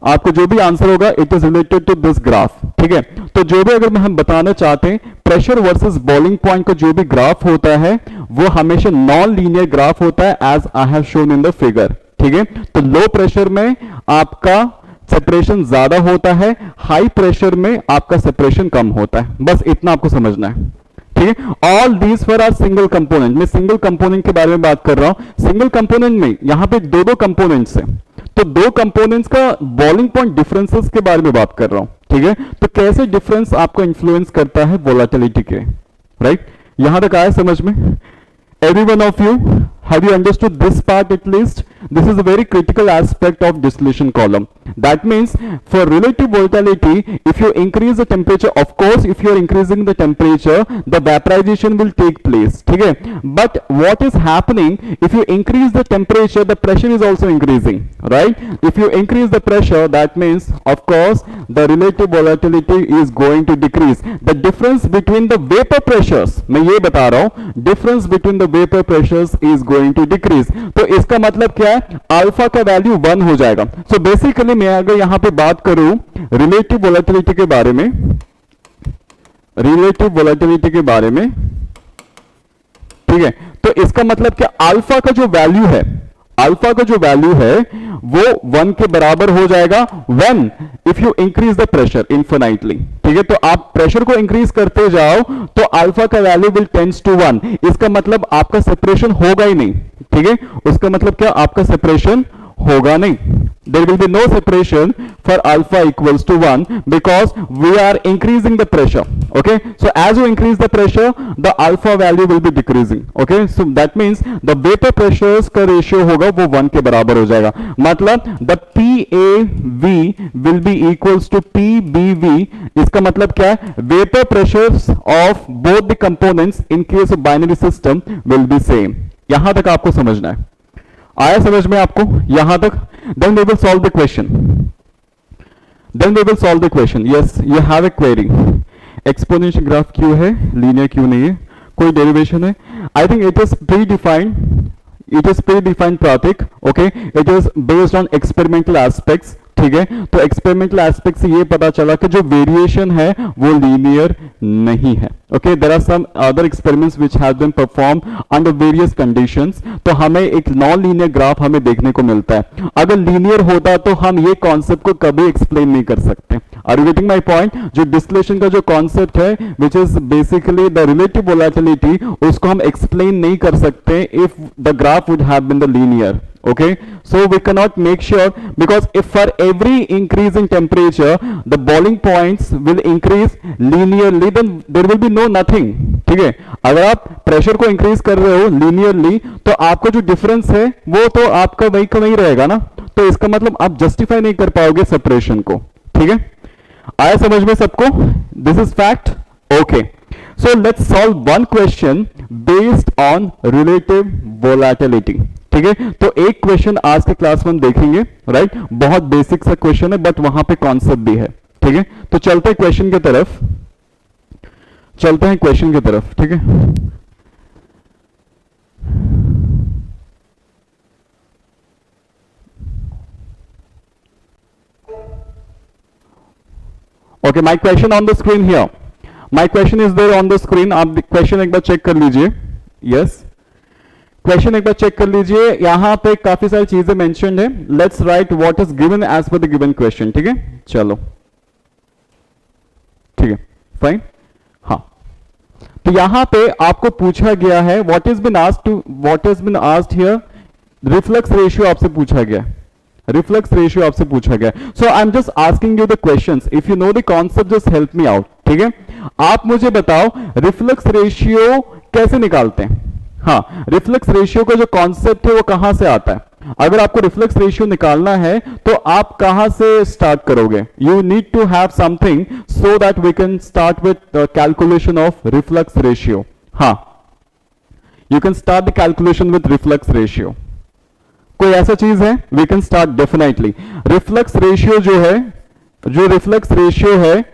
आपको जो भी आंसर होगा it is related to this graph, ठीक है। तो जो भी अगर हम बताना चाहते हैं, प्रेशर वर्सेस बॉइलिंग पॉइंट का जो भी ग्राफ होता है वो हमेशा नॉन लीनियर ग्राफ होता है, as I have shown in the figure, ठीक है। तो लो प्रेशर में आपका सेपरेशन ज्यादा होता है, हाई प्रेशर में आपका सेपरेशन कम होता है। बस इतना आपको समझना है, ठीक है। All these four are single component. मैं सिंगल कंपोनेंट के बारे में बात कर रहा हूं। सिंगल कंपोनेंट में यहां पे दो कंपोनेंट्स हैं, तो दो कंपोनेंट्स का बॉइलिंग पॉइंट डिफरेंसेस के बारे में बात कर रहा हूं, ठीक है। तो कैसे डिफरेंस आपको इन्फ्लुएंस करता है वोलेटिलिटी के, राइट। यहां तक आया समझ में? Every one of you, have you understood this part at least? This is a very critical aspect of distillation column. That means for relative volatility, if you increase the temperature, of course, if you are increasing the temperature, the vaporization will take place. ठीक है? But what is happening if you increase the temperature, the pressure is also increasing, right? If you increase the pressure, that means, of course, the relative volatility is going to decrease. The difference between the vapor pressures, मैं ये बता रहा हूँ, difference between the vapor pressures is going to decrease. तो इसका मतलब क्या है? अल्फा का वैल्यू 1 हो जाएगा। So basically मैं अगर यहां पे बात करूं रिलेटिव वोलेटिलिटी के बारे में, रिलेटिव वोलेटिलिटी के बारे में, ठीक है, तो इसका मतलब क्या, अल्फा का जो वैल्यू है, अल्फा का जो वैल्यू है वो 1 के बराबर हो जाएगा when if you increase the pressure infinitely, ठीक है। तो आप प्रेशर को इंक्रीज करते जाओ तो अल्फा का वैल्यू विल टेंड्स टू 1। इसका मतलब आपका सेपरेशन होगा ही नहीं, ठीक है। उसका मतलब क्या, आपका सेपरेशन होगा नहीं। There will be no separation for alpha equals to 1 because we are increasing the pressure. Okay, so as you increase the pressure, the alpha value will be decreasing. Okay, so that means the vapor pressures का ratio होगा वो 1 के बराबर हो जाएगा। मतलब the PAV will be equals to PBV। इसका मतलब क्या है, vapor pressures of both the components in case of binary system will be same। यहां तक आपको समझना है। आया समझ में आपको यहां तक? Then we will solve the question. Then we will solve the question. Yes, you have a query. Exponential graph क्यों है, लीनियर क्यों नहीं है, कोई डेरिवेशन है? I think it is predefined, it is predefined Pratik, okay. It is based on experimental aspects, ठीक है। तो एक्सपेरिमेंटल एस्पेक्ट से ये पता चला कि जो वेरिएशन है वो लीनियर नहीं है, okay. There are some other experiments which have been perform under various conditions. तो हमें एक नॉन लीनियर ग्राफ हमें देखने को मिलता है। अगर लीनियर होता तो हम ये कॉन्सेप्ट को कभी एक्सप्लेन नहीं कर सकते। Are you getting my point? जो डिस्टिलेशन का जो कॉन्सेप्ट है which is basically the relative volatility, उसको हम एक्सप्लेन नहीं कर सकते if the graph would have been the linear. Okay, so we cannot make sure, because if for every increase in temperature the boiling points will increase linearly, then there will be no nothing, ठीक है। अगर आप pressure को increase कर रहे हो linearly तो आपका जो डिफरेंस है वो तो आपका वही का वही रहेगा ना। तो इसका मतलब आप जस्टिफाई नहीं कर पाओगे सेपरेशन को, ठीक है। आया समझ में सबको? This is fact, okay. So let's solve one question based on relative volatility, ठीक है। तो एक क्वेश्चन आज के क्लास में हम देखेंगे, राइट। बहुत बेसिक सा क्वेश्चन है बट वहां पे कॉन्सेप्ट भी है, ठीक है। तो चलते हैं क्वेश्चन की तरफ, चलते हैं क्वेश्चन की तरफ, ठीक है। Okay, my question on the screen here, my question is there on the screen. आप क्वेश्चन एक बार चेक कर लीजिए, यस, क्वेश्चन एक बार चेक कर लीजिए, यहां पे काफी सारी चीजें मेंशन्ड है. Let's write what is given as per the given question. ठीक है, चलो ठीक है, फाइन. हाँ, तो यहां पे आपको पूछा गया है what is been asked here, reflux ratio आपसे पूछा गया, रिफ्लक्स रेशियो आपसे पूछा गया. So I am just asking you the questions, if you know the concept just help me out. ठीक है, आप मुझे बताओ रिफ्लक्स रेशियो कैसे निकालते हैं. हाँ, रिफ्लक्स रेशियो का जो कॉन्सेप्ट है वो कहां से आता है. अगर आपको रिफ्लक्स रेशियो निकालना है तो आप कहां से स्टार्ट करोगे. You need to have something so that we can start with calculation of reflux ratio. हाँ, you can start the calculation with reflux ratio. कोई ऐसा चीज है, we can start definitely. Reflux ratio जो है, जो रिफ्लक्स रेशियो है,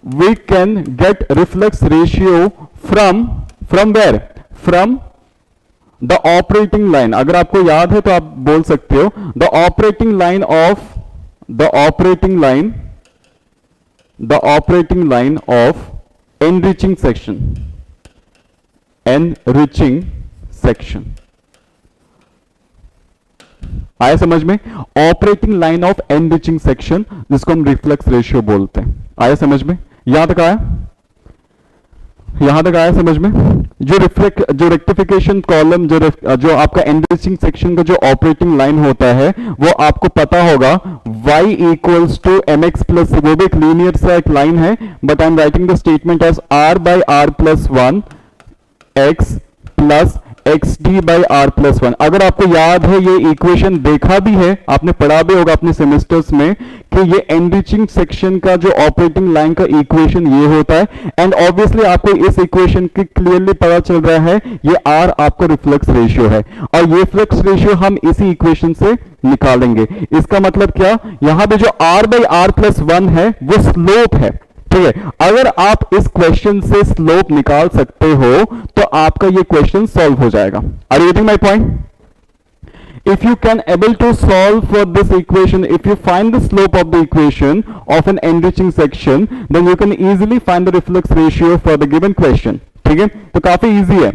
we can get reflux ratio from where, from the operating line. अगर आपको याद है तो आप बोल सकते हो the operating line of enriching section. आया समझ में, operating line of enriching section, जिसको हम रिफ्लक्स रेशियो बोलते हैं. आया समझ में, यहां तक आया, यहां तक आया समझ में. जो रेक्टिफिकेशन कॉलम, जो आपका एनरिचिंग सेक्शन का जो ऑपरेटिंग लाइन होता है वो आपको पता होगा y equals to mx plus, वो भी एक लीनियर सा एक लाइन है, but I am writing the statement as r by are plus 1 x plus xd by are plus 1. अगर आपको याद है, ये इक्वेशन देखा भी है, आपने पढ़ा भी होगा अपने सेमेस्टर्स में कि ये एनरिचिंग सेक्शन का जो ऑपरेटिंग लाइन का इक्वेशन ये होता है. एंड ऑब्वियसली आपको इस इक्वेशन की क्लियरली पता चल रहा है ये r आपका रिफ्लक्स रेशियो है, और ये रिफ्लक्स रेशियो हम इसी इक्वेशन से निकालेंगे. इसका मतलब क्या, यहां पे जो r बाई आर प्लस 1 है वो स्लोप है. ठीक है, अगर आप इस क्वेश्चन से स्लोप निकाल सकते हो तो आपका ये क्वेश्चन सॉल्व हो जाएगा. Are you getting my point? If you can able to solve for this equation, if you find the slope of the equation of an enriching section, then you can easily find the reflux ratio for the given question. ठीक है, तो काफी easy है.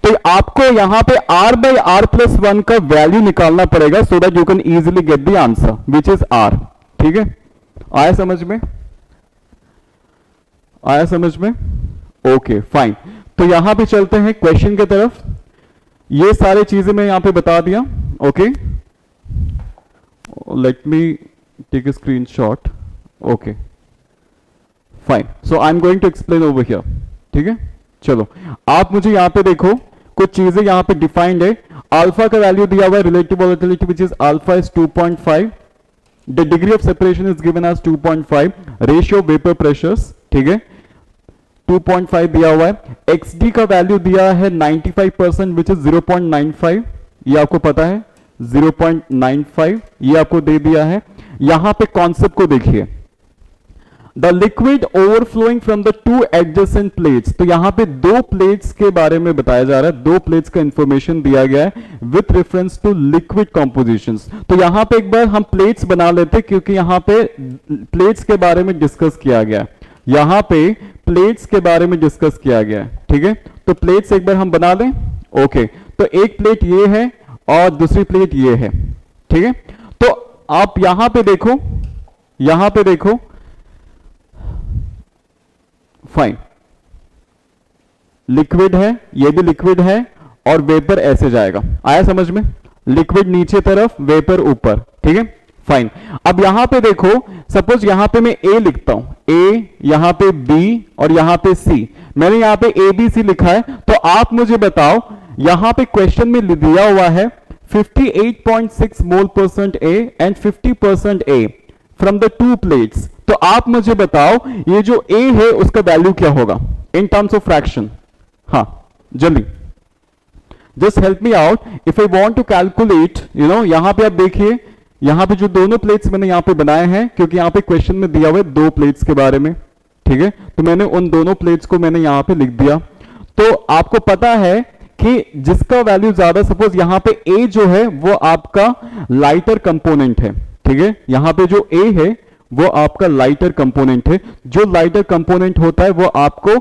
तो आपको यहां पे r by r plus 1 का वैल्यू निकालना पड़ेगा so that you can easily get the answer which is r. ठीक है, आया समझ में, आया समझ में. ओके फाइन, तो यहां पे चलते हैं क्वेश्चन की तरफ. ये सारी चीजें मैं यहां पे बता दिया. Okay, let me take a screenshot. Okay fine, so I am going to explain over here. ठीक है, चलो आप मुझे यहां पे देखो, कुछ चीजें यहां पे डिफाइंड है. अल्फा का वैल्यू दिया हुआ है, relative volatility which is alpha is 2.5, the degree of separation is given as 2.5, ratio vapour pressures, ठीक है, 2.5 दिया हुआ है. XD का वैल्यू दिया है 95% विच इज 0.95, ये आपको पता है 0.95, ये आपको दे दिया है. यहां पे कॉन्सेप्ट को देखिए, the liquid overflowing from the two adjacent plates. तो यहां पे दो प्लेट्स के बारे में बताया जा रहा है, दो प्लेट्स का इंफॉर्मेशन दिया गया है with reference to liquid compositions. तो यहां पे एक बार हम प्लेट्स बना लेते क्योंकि यहां पे प्लेट्स के बारे में डिस्कस किया गया है, यहां पे प्लेट्स के बारे में डिस्कस किया गया है. ठीक है, तो प्लेट्स एक बार हम बना लें. ओके, तो एक प्लेट ये है और दूसरी प्लेट ये है. ठीक है, तो आप यहां पे देखो, यहां पे देखो, फाइन, लिक्विड है, ये भी लिक्विड है, और वेपर ऐसे जाएगा. आया समझ में, लिक्विड नीचे तरफ, वेपर ऊपर. ठीक है, फाइन. अब यहां पे देखो, सपोज यहां पे मैं ए लिखता हूं, ए, यहां पे बी और यहां पे सी. मैंने यहां पे ए बी सी लिखा है. तो आप मुझे बताओ, यहां पे क्वेश्चन में दिया हुआ है 58.6 mole percent A and 50% A from the two plates. तो आप मुझे बताओ ये जो ए है उसका वैल्यू क्या होगा इन टर्म्स ऑफ फ्रैक्शन. हाँ जल्दी, just help me out. If I want to calculate, you know, यहां पे आप देखिए, यहां पे जो दोनों प्लेट्स मैंने यहां पे बनाए हैं, क्योंकि यहां पे क्वेश्चन में दिया हुआ है दो प्लेट्स के बारे में. ठीक है, तो मैंने उन दोनों प्लेट्स को मैंने यहां पे लिख दिया. तो आपको पता है कि जिसका वैल्यू ज्यादा, सपोज यहां पे ए जो है वो आपका लाइटर कंपोनेंट है. ठीक है, यहां पे जो ए है वो आपका लाइटर कंपोनेंट है. जो लाइटर कंपोनेंट होता है वो आपको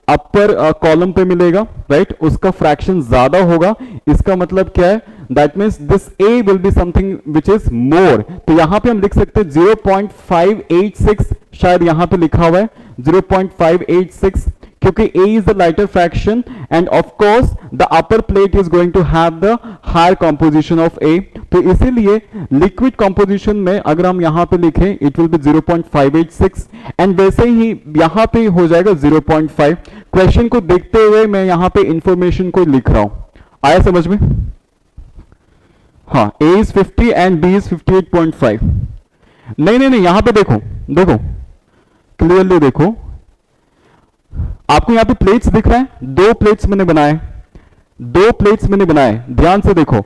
अपर कॉलम पे मिलेगा, राइट, उसका फ्रैक्शन ज्यादा होगा। इसका मतलब क्या है, that means this A will be something which is more. तो यहां पे हम लिख सकते हैं 0.586, शायद यहां पे लिखा हुआ है 0.586, क्योंकि A is the lighter fraction and of course the upper plate is going to have the higher composition of A। तो इसीलिए लिक्विड कंपोजिशन में अगर हम यहां पे लिखें इट विल बी 0.586 एंड वैसे ही यहां पे हो जाएगा 0.5। क्वेश्चन को देखते हुए मैं यहां पे इंफॉर्मेशन को लिख रहा हूं, आया समझ में? हाँ, A is 50 and B is 58.5। नहीं, यहां पे देखो क्लियरली देखो, आपको यहां पे प्लेट्स दिख रहा है, दो प्लेट्स मैंने बनाए, ध्यान से देखो।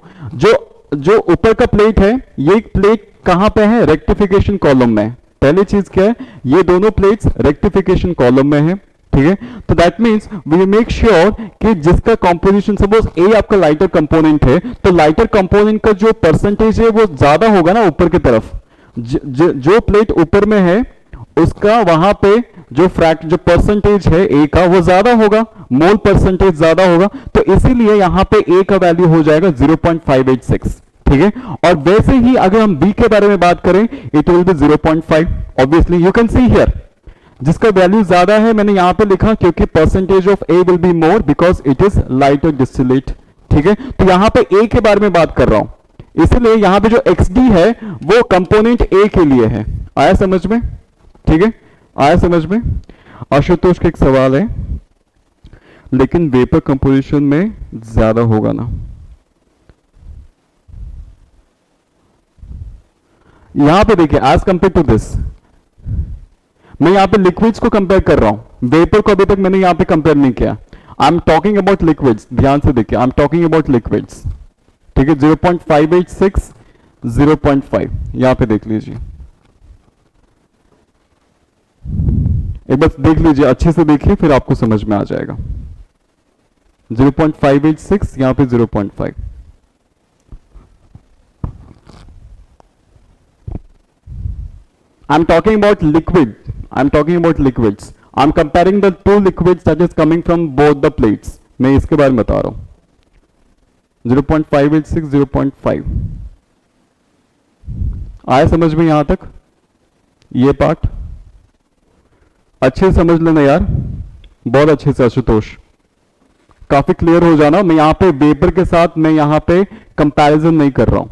जो ऊपर का प्लेट है, ये प्लेट कहां पे है, रेक्टिफिकेशन कॉलम में। पहली चीज क्या है, ये दोनों प्लेट्स रेक्टिफिकेशन कॉलम में है, ठीक है। तो that means we make sure कि जिसका कंपोजिशन, सपोज ए आपका लाइटर कंपोनेंट है, तो लाइटर कंपोनेंट का जो परसेंटेज है वो ज्यादा होगा ना ऊपर की तरफ। जो प्लेट ऊपर में है उसका वहां पे जो परसेंटेज है ए का वो ज्यादा होगा, मोल परसेंटेज ज्यादा होगा, तो इसीलिए यहां पे ए का वैल्यू हो जाएगा 0.586, ठीक है। और वैसे ही अगर हम बी के बारे में बात करें, it will B 0.5। Obviously you can see here, जिसका वैल्यू ज्यादा है मैंने यहां पे लिखा क्योंकि percentage of A will be more because it is lighter distillate, ठीक है। तो यहां पे ए के बारे में बात कर रहा हूं, इसलिए यहां पे जो XD है वो कंपोनेंट ए के लिए है। आया समझ में? ठीक है, आया समझ में? आशुतोष का एक सवाल है, लेकिन वेपर कंपोजिशन में ज्यादा होगा ना? यहां पे देखिए, एज कंपेयर टू दिस, मैं यहां पे लिक्विड्स को कंपेयर कर रहा हूं, वेपर को अभी तक मैंने यहां पे कंपेयर नहीं किया। I am talking about liquids, ध्यान से देखिए, I am talking about liquids, ठीक है। 0.586, 0.5 यहां पे देख लीजिए, एक बार देख लीजिए, अच्छे से देखिए, फिर आपको समझ में आ जाएगा। 0.586, यहां पे 0.5। I'm talking about liquid. I'm talking about liquids. I'm comparing the two liquids that is coming from both the plates. मैं इसके बारे में बता रहा हूं। 0.586, 0.5 आया समझ में यहां तक? ये पार्ट अच्छे से समझ लेना यार, बहुत अच्छे से आशुतोष, काफी क्लियर हो जाना। मैं यहां पे वेपर के साथ मैं यहां पे कंपैरिजन नहीं कर रहा हूं,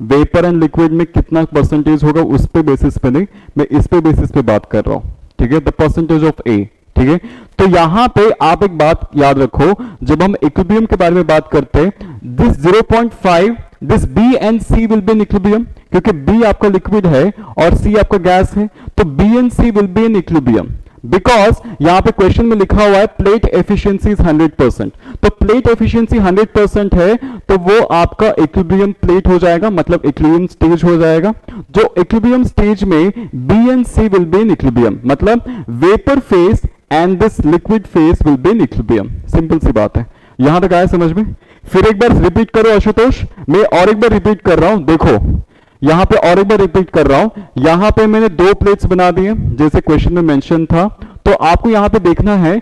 वेपर एंड लिक्विड में कितना परसेंटेज होगा उस पे बेसिस पे नहीं, मैं इस पे बेसिस पे बात कर रहा हूं, ठीक है, द परसेंटेज ऑफ ए, ठीक है। तो यहां पे आप एक बात याद रखो, जब हम इक्विलिब्रियम के बारे में बात करते हैं, this 0.5, this B and C will be in equilibrium, क्योंकि बी आपका लिक्विड है और सी आपका गैस है, तो B and C will be in equilibrium because यहां पे क्वेश्चन में लिखा हुआ है प्लेट एफिशिएंसी 100%। तो प्लेट एफिशिएंसी 100% है तो वो आपका इक्विलिब्रियम प्लेट हो जाएगा, मतलब इक्विलिब्रियम स्टेज हो जाएगा। जो इक्विलिब्रियम स्टेज में B and C will be in equilibrium, मतलब vapour phase and this liquid phase will be in equilibrium. Simple सी बात है, यहां तक आया समझ में? फिर एक बार रिपीट करो आशुतोष, मैं और एक बार रिपीट कर रहा हूं, देखो यहां पे और एक बार रिपीट कर रहा हूं। यहां पे मैंने दो प्लेट्स बना दिए जैसे क्वेश्चन में मेंशन था, तो आपको यहां पे देखना है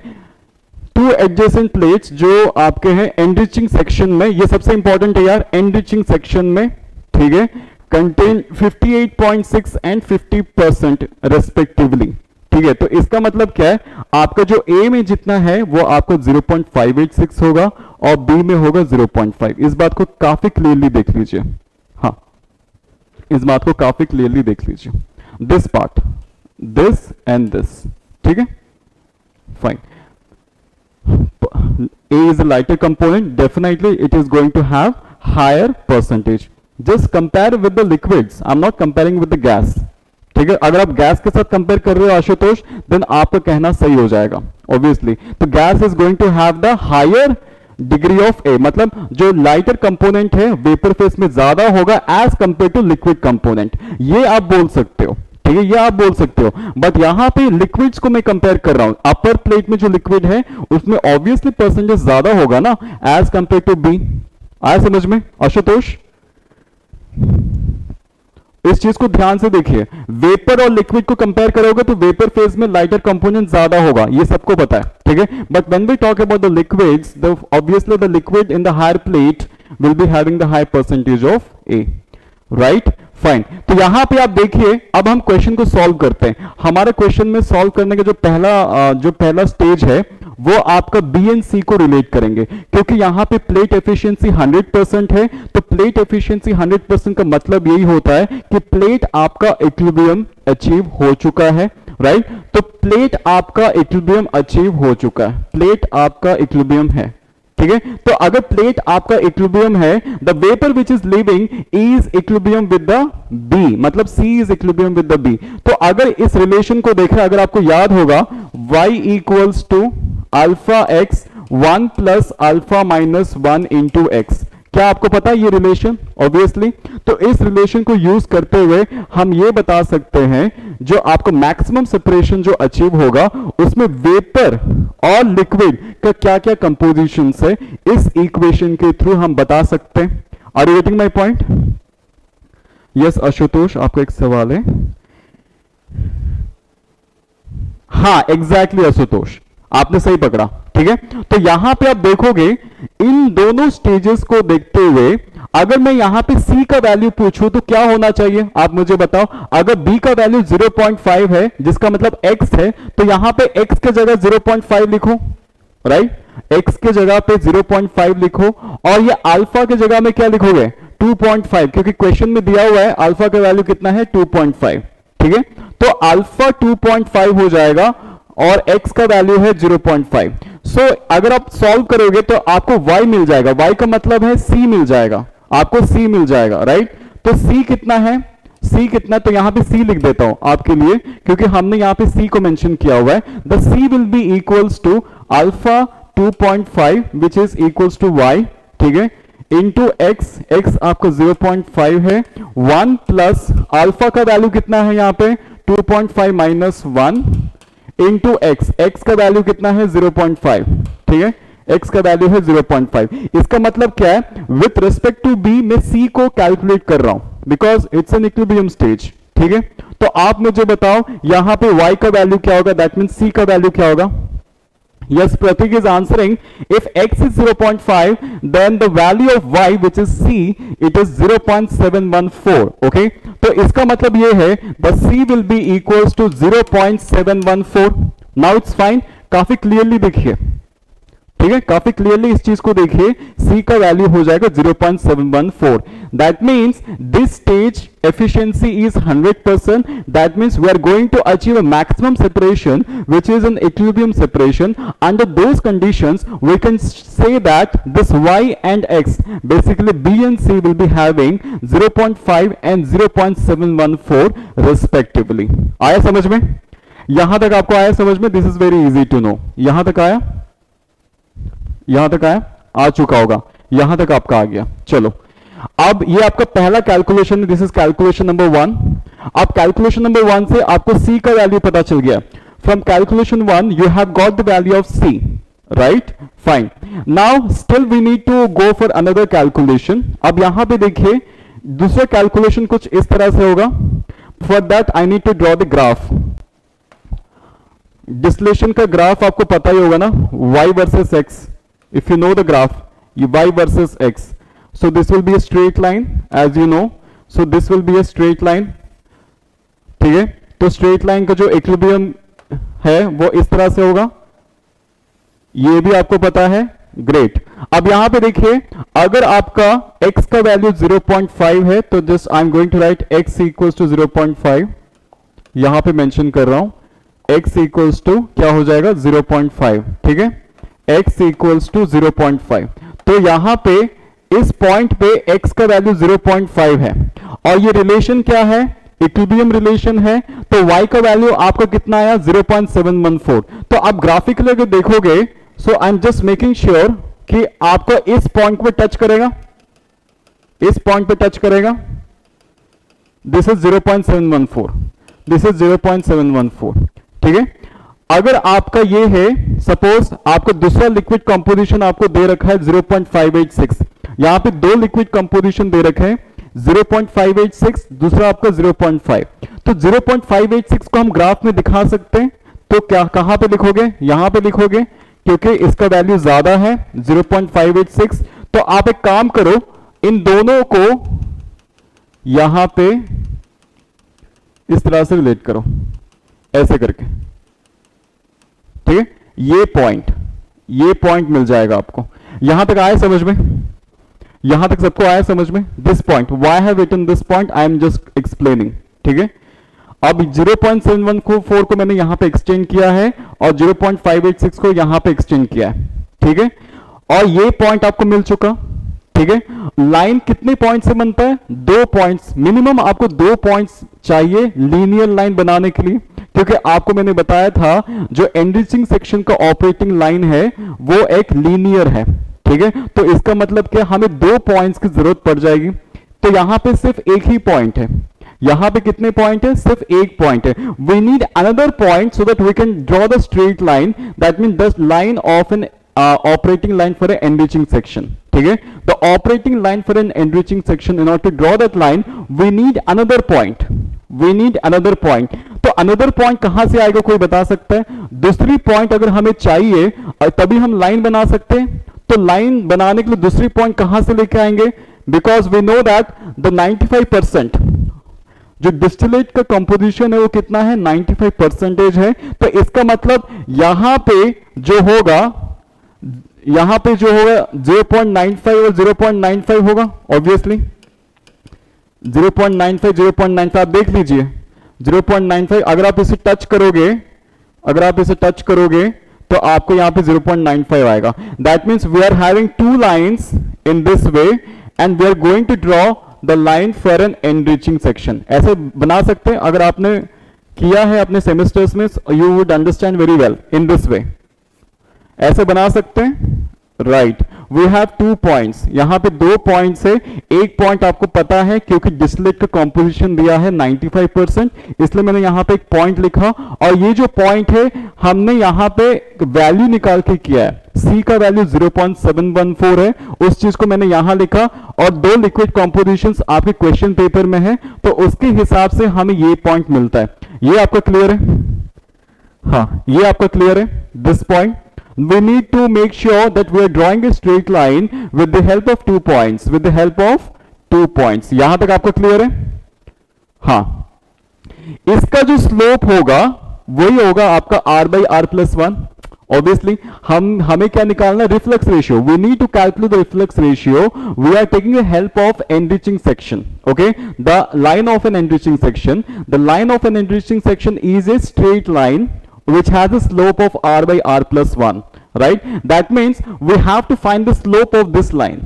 टू एडजेसेंट प्लेट्स जो आपके हैं एनरिचिंग सेक्शन में, ये सबसे इंपॉर्टेंट है यार, एनरिचिंग सेक्शन में, ठीक है, कंटेन 58.6 एंड 50% रेस्पेक्टिवली, ठीक है। तो इसका मतलब क्या है, आपका जो ए में जितना है वो आपका 0.586 होगा और बी में होगा 0.5। इस बात को काफी क्लियरली देख लीजिए, हाँ, इस बात को काफी क्लियरली देख लीजिए, this part, this and this, ठीक है, fine. A is a lighter component, definitely it is going to have higher percentage. Just compare with the liquids, I'm not comparing with the gas, ठीक है। अगर आप gas के साथ compare कर रहे हो आशुतोष, देन आपका कहना सही हो जाएगा ऑब्वियसली। तो gas is going to have the higher degree of A, मतलब जो लाइटर कंपोनेंट है वेपर फेस में ज्यादा होगा as compare to liquid component, ये आप बोल सकते हो, ठीक है, ये आप बोल सकते हो। बट यहां पे लिक्विड्स को मैं कंपेयर कर रहा हूं, अपर प्लेट में जो लिक्विड है उसमें ऑब्वियसली परसेंटेज ज्यादा होगा ना एज कंपेयर टू बी। आया समझ में आशुतोष? इस चीज को ध्यान से देखिए, वेपर और लिक्विड को कंपेयर करोगे तो वेपर फेज में लाइटर कंपोनेंट ज्यादा होगा, ये सबको पता है, ठीक है। But when we talk about the liquids, the obviously the liquid in the higher plate will be having the high percentage of A, right, fine. तो यहां पे आप देखिए, अब हम क्वेश्चन को सॉल्व करते हैं। हमारे क्वेश्चन में सॉल्व करने का जो पहला स्टेज है वो आपका बी एंड सी को रिलेट करेंगे, क्योंकि यहां पे प्लेट एफिशिएंसी 100% है। तो प्लेट एफिशिएंसी 100% का मतलब यही होता है कि प्लेट आपका इक्विलिब्रियम अचीव हो चुका है, राइट। तो प्लेट आपका इक्विलिब्रियम अचीव हो चुका है, प्लेट आपका इक्विलिब्रियम है, ठीक है। तो अगर प्लेट आपका इक्विलिब्रियम है, the vapour which is living is equilibrium with the B, मतलब C is equilibrium with the B. तो अगर इस रिलेशन को देखें, अगर आपको याद होगा y equals to alpha x 1 plus alpha minus 1 into X, क्या आपको पता है ये रिलेशन? ऑब्वियसली। तो इस रिलेशन को यूज करते हुए हम ये बता सकते हैं जो आपको मैक्सिमम सेपरेशन जो अचीव होगा उसमें वेपर और लिक्विड का क्या क्या कंपोजिशन है, इस इक्वेशन के थ्रू हम बता सकते हैं। Are you getting my point? Yes Ashutosh, आपका एक सवाल है। हाँ एग्जैक्टली आशुतोष, आपने सही पकड़ा, ठीक है। तो यहां पे आप देखोगे इन दोनों स्टेजेस को देखते हुए अगर मैं यहां पे C का वैल्यू पूछूं तो क्या होना चाहिए, आप मुझे बताओ। अगर B का वैल्यू 0.5 है जिसका मतलब X है, तो यहां पे X के जगह 0.5 लिखो, राइट, X के जगह पे 0.5 लिखो, और ये अल्फा के जगह में क्या लिखोगे 2.5, क्योंकि क्वेश्चन में दिया हुआ है अल्फा का वैल्यू कितना है 2.5, ठीक है। तो अल्फा 2.5 हो जाएगा और x का वैल्यू है 0.5। सो अगर आप सॉल्व करोगे तो आपको y मिल जाएगा, y का मतलब है c मिल जाएगा, आपको c मिल जाएगा, राइट। तो c कितना है, c कितना, तो यहां पे c लिख देता हूं आपके लिए, क्योंकि हमने यहां पे c को मेंशन किया हुआ है। The c will be equals to alpha 2.5 which is equals to y, ठीक है, इंटू x आपको 0.5 है, 1 प्लस अल्फा का वैल्यू कितना है यहाँ पे 2.5 माइनस 1 इंटू x का वैल्यू कितना है 0.5, ठीक है, x का वैल्यू है 0.5। इसका मतलब क्या है, विथ रिस्पेक्ट टू b मैं c को कैलकुलेट कर रहा हूं because it's an equilibrium stage, ठीक है। तो आप मुझे बताओ यहां पे y का वैल्यू क्या होगा, दैट मीन c का वैल्यू क्या होगा। Yes, Pratik is answering. If x is 0.5, then the value of y, which is c, it is 0.714. Okay? तो इसका मतलब ये है the c will be equals to 0.714. Now it's fine. काफी clearly देखिए, ठीक है, काफी क्लियरली इस चीज को देखिए, c का वैल्यू हो जाएगा 0.714. That means this stage efficiency is 100%. That means we are going to achieve a maximum separation which is an equilibrium separation. Under those conditions we can say that this y and x, basically b and c, will be having 0.5 and 0.714 respectively. आया समझ में? यहां तक आपको आया समझ में? This is very easy to know. यहां तक आया, यहां तक आया, आ चुका होगा, यहां तक आपका आ गया। चलो अब ये आपका पहला calculation, this is calculation number 1। अब कैलकुलेशन नंबर 1 से आपको c का वैल्यू पता चल गया। From calculation 1 you have got the value of c, right, fine. Now still we need to go for another calculation. अब यहां पे देखिए दूसरा कैलकुलेशन कुछ इस तरह से होगा। For that I need to draw the graph. डिस्टिलेशन का ग्राफ आपको पता ही होगा ना, y versus x। If you know the graph, y versus x, so this will be a straight line as you know, so this will be a straight line, ठीक है। तो straight line का जो इक्विलिब्रियम है वो इस तरह से होगा, ये भी आपको पता है, ग्रेट। अब यहां पे देखिए अगर आपका x का वैल्यू 0.5 है तो just I am going to write x equals to 0.5, यहां पे मेंशन कर रहा हूं, x इक्वल्स टू क्या हो जाएगा 0.5, ठीक है, x इक्वल्स टू 0.5। तो यहां पे इस पॉइंट पे x का वैल्यू 0.5 है और ये रिलेशन क्या है, इक्विलिब्रियम रिलेशन है। तो y का वैल्यू आपका कितना आया 0.714। तो आप ग्राफिकली अगर देखोगे, so I am just making sure कि आपको इस पॉइंट पे टच करेगा, इस पॉइंट पे टच करेगा, दिस इज 0.714, दिस इज 0.714, ठीक है। अगर आपका ये है, सपोज आपको दूसरा लिक्विड कंपोजिशन आपको दे रखा है 0.586, यहां पे दो लिक्विड कंपोजिशन दे रखे हैं, 0.586, दूसरा आपका 0.5। तो 0.586 को हम ग्राफ में दिखा सकते हैं, तो क्या कहां पे लिखोगे, यहां पे लिखोगे, क्योंकि इसका वैल्यू ज्यादा है 0.586। तो आप एक काम करो, इन दोनों को यहां पे इस तरह से रिलेट करो, ऐसे करके, ठीक है। ये पॉइंट मिल जाएगा आपको। यहां तक आया समझ में, यहां तक सबको आया समझ में? This point, why have written this point, I am just explaining, ठीक है। अब 0.714 को मैंने यहां पे एक्सटेंड किया है और 0.586 को यहां पे एक्सटेंड किया है, ठीक है। और ये पॉइंट आपको मिल चुका, ठीक है। लाइन कितने पॉइंट से बनता है? 2 पॉइंट्स, मिनिमम आपको 2 पॉइंट्स चाहिए लीनियर लाइन बनाने के लिए, क्योंकि आपको मैंने बताया था जो एनरिचिंग सेक्शन का ऑपरेटिंग लाइन है वो एक लीनियर है, ठीक है। तो इसका मतलब क्या, हमें 2 पॉइंट्स की जरूरत पड़ जाएगी। तो यहां पे सिर्फ एक ही पॉइंट है, यहां पे कितने पॉइंट है? सिर्फ एक पॉइंट है। We need another point so that we can draw the straight line, that mean the line of an operating line for an enriching section, ठीक है। The operating line for an enriching section, in order to draw that line, we need another point. We need another point. तो another point कहां से आएगा, कोई बता सकता है? दूसरी पॉइंट अगर हमें चाहिए और तभी हम लाइन बना सकते हैं, तो लाइन बनाने के लिए दूसरी पॉइंट कहां से लेके आएंगे? Because we know that the 95% जो डिस्टिलेट का कंपोजिशन है वो कितना है? 95% है। तो इसका मतलब यहां पे जो होगा, 0.95 और 0.95 होगा, ऑब्वियसली 0.95 0.95 आप देख लीजिए, 0.95 अगर आप इसे टच करोगे तो आपको यहां पे 0.95 आएगा। That means we are having 2 lines in this way and we are going to draw the line for an enriching section. ऐसे बना सकते हैं, अगर आपने किया है अपने सेमेस्टर्स में, you would understand very well in this वे। ऐसे बना सकते हैं, राइट। वी हैव 2 पॉइंट्स, यहां पे 2 पॉइंट्स है। एक पॉइंट आपको पता है क्योंकि डिस्टिलेट का कॉम्पोजिशन दिया है 95%, इसलिए मैंने यहां पे एक पॉइंट लिखा। और ये जो पॉइंट है हमने यहां पे वैल्यू निकाल के किया है, सी का वैल्यू 0.714 है, उस चीज को मैंने यहां लिखा। और 2 लिक्विड कॉम्पोजिशंस आपके क्वेश्चन पेपर में है, तो उसके हिसाब से हमें ये पॉइंट मिलता है। ये आपका क्लियर है? हाँ, ये आपका क्लियर है, this point. We need to make sure that we are drawing a straight line with the help of 2 points, with the help of 2 points. यहां तक आपको क्लियर है? हाँ, इसका जो स्लोप होगा वही होगा आपका r/r+1। ऑब्वियसली हमें क्या निकालना है? Reflex ratio. We need to calculate the reflex ratio. We are taking the help of enriching section, okay. The line of an enriching section, the line of an enriching section is a straight line which has a slope of r/r+1, right? That means we have to find the slope of this line.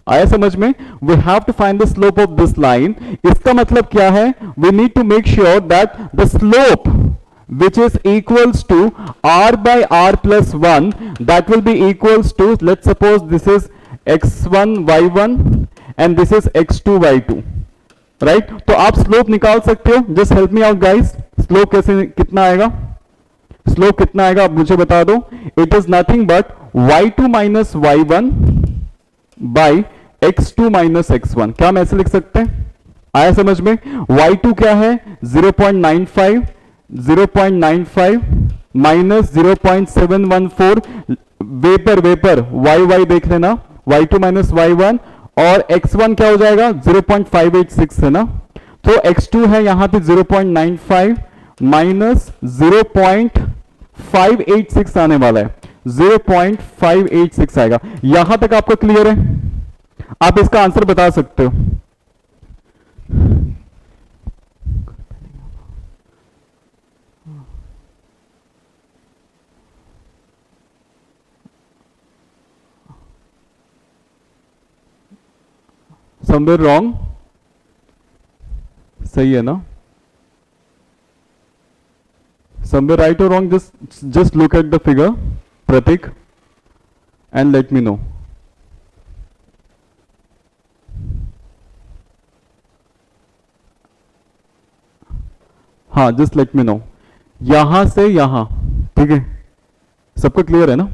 आया समझ में? We have to find the slope of this line. इसका मतलब क्या है? We need to make sure that the slope which is equals to r/r+1, that will be equals to, let's suppose this is x1 y1 and this is x2 y2, right? तो आप slope निकाल सकते हो। Just help me out guys, slope कैसे, कितना आएगा? Slope कितना आएगा आप मुझे बता दो। It is nothing but y2 minus y1 by x2 minus x1। क्या हम ऐसे लिख सकते हैं? आया समझ में? y2 क्या है? 0.95 माइनस 0.714 वेपर y देख लेना, y2 माइनस y1, और x1 क्या हो जाएगा? 0.586 है ना। तो x2 है यहां पे 0.95 माइनस 0.586 आने वाला है, 0.586 आएगा। यहां तक आपको क्लियर है? आप इसका आंसर बता सकते हो। समवेयर रॉन्ग, सही है ना? Somewhere right or wrong, just look at the figure, Pratik, and let me know. हाँ, just let me know. यहां से यहां, ठीक है? सबको क्लियर है ना?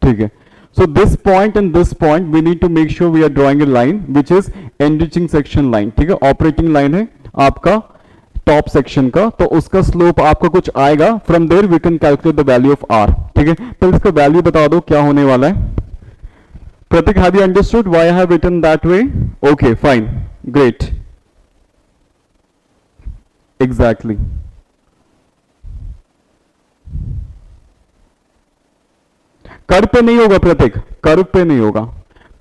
ठीक है। So this point and this point we need to make sure we are drawing a line which is enriching section line. ठीक है, ऑपरेटिंग लाइन है आपका टॉप सेक्शन का, तो उसका स्लोप आपका कुछ आएगा. From there we can calculate the value of R. ठीक है, पहले इसका वैल्यू बता दो क्या होने वाला है. Prateek, have you understood why I have written that way? Okay fine, great, exactly. Curve पे नहीं होगा प्रतीक, कर्व पे नहीं होगा,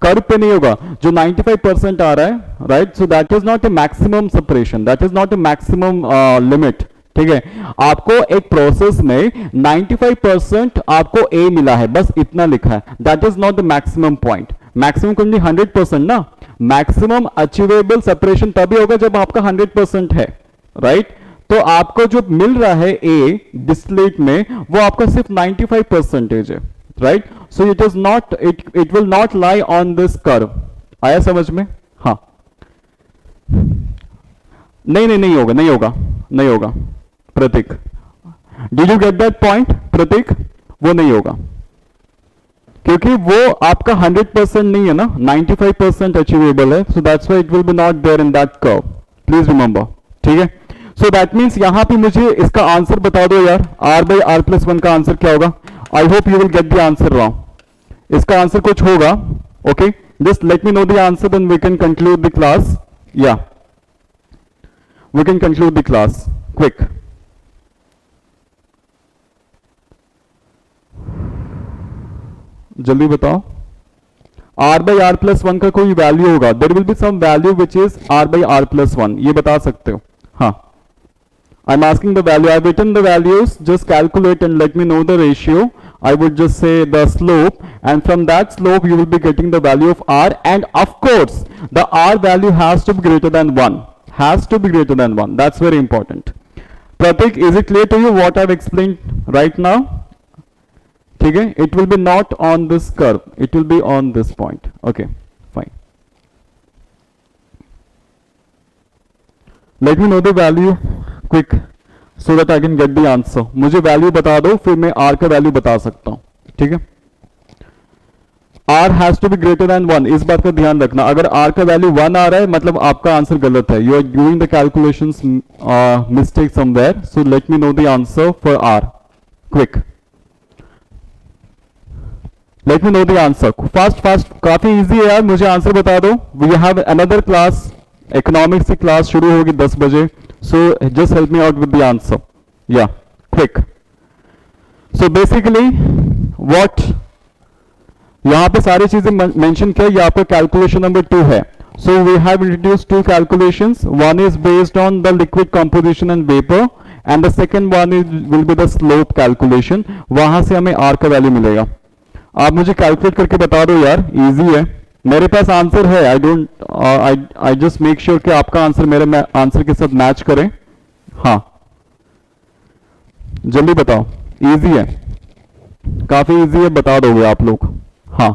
कर्व पे नहीं होगा. जो 95% आ रहा है, right, so that is not a maximum separation, that is not a maximum limit. ठीक है, आपको एक प्रोसेस में 95% आपको ए मिला है, बस इतना लिखा है, that is not the maximum point. Maximum कंडी 100% ना, मैक्सिमम अचीवेबल सेपरेशन तभी होगा जब आपका 100% है, राइट. तो आपको जो मिल रहा है ए डिस्टिलेट में वो आपका सिर्फ 95% है, right. So it is not, it will not lie on this curve. आया समझ में? हाँ, नहीं नहीं नहीं होगा, नहीं होगा, नहीं होगा Prateek. Did you get that point Prateek? वो नहीं होगा क्योंकि वो आपका 100% नहीं है ना, 95% अचीवेबल है. So that's why it will be not there in that curve. Please remember. ठीक है, सो दैट मीन्स यहां पे मुझे इसका आंसर बता दो यार. r बाई आर प्लस 1 का आंसर क्या होगा? I hope you will get the answer wrong. इसका आंसर कुछ होगा. Okay, just let me know the answer, then we can conclude the class. या we can conclude the class quick. जल्दी बताओ. r by are plus 1 का कोई value होगा, there will be some value which is r by are plus 1. ये बता सकते हो? हाँ, I'm asking the value. I've written the values. Just calculate and let me know the ratio. I would just say the slope, and from that slope you will be getting the value of r. And of course, the r value has to be greater than 1. Has to be greater than 1. That's very important. Pratik, is it clear to you what I've explained right now? ठीक है? It will be not on this curve. It will be on this point. Okay, fine. Let me know the value quick so that I can get the answer. मुझे value बता दो, फिर मैं r का value बता सकता हूं. ठीक है, r has to be greater than 1. इस बात का ध्यान रखना. अगर r का वैल्यू 1 आ रहा है मतलब आपका आंसर गलत है. You are doing the calculations mistake somewhere. So let me know the answer for r quick. Let me know the answer fast fast. काफी इजी है यार, मुझे आंसर बता दो. We have another class, economics की class शुरू होगी 10 बजे. So just help me out with the answer. Yeah, quick. So basically what यहाँ पे सारी चीजें मेंशन किया. ये आपका कैलकुलेशन नंबर 2 है. So we have introduced 2 calculations. One is based on the liquid composition and vapor, and the second one is will be the slope calculation. वहां से हमें r का वैल्यू मिलेगा. आप मुझे कैलकुलेट करके बता दो यार, इजी है. मेरे पास आंसर है. आई जस्ट मेक श्योर कि आपका आंसर मेरे आंसर के साथ मैच करें. हाँ, जल्दी बताओ. इजी है, काफी इजी है, बता दोगे आप लोग. हाँ,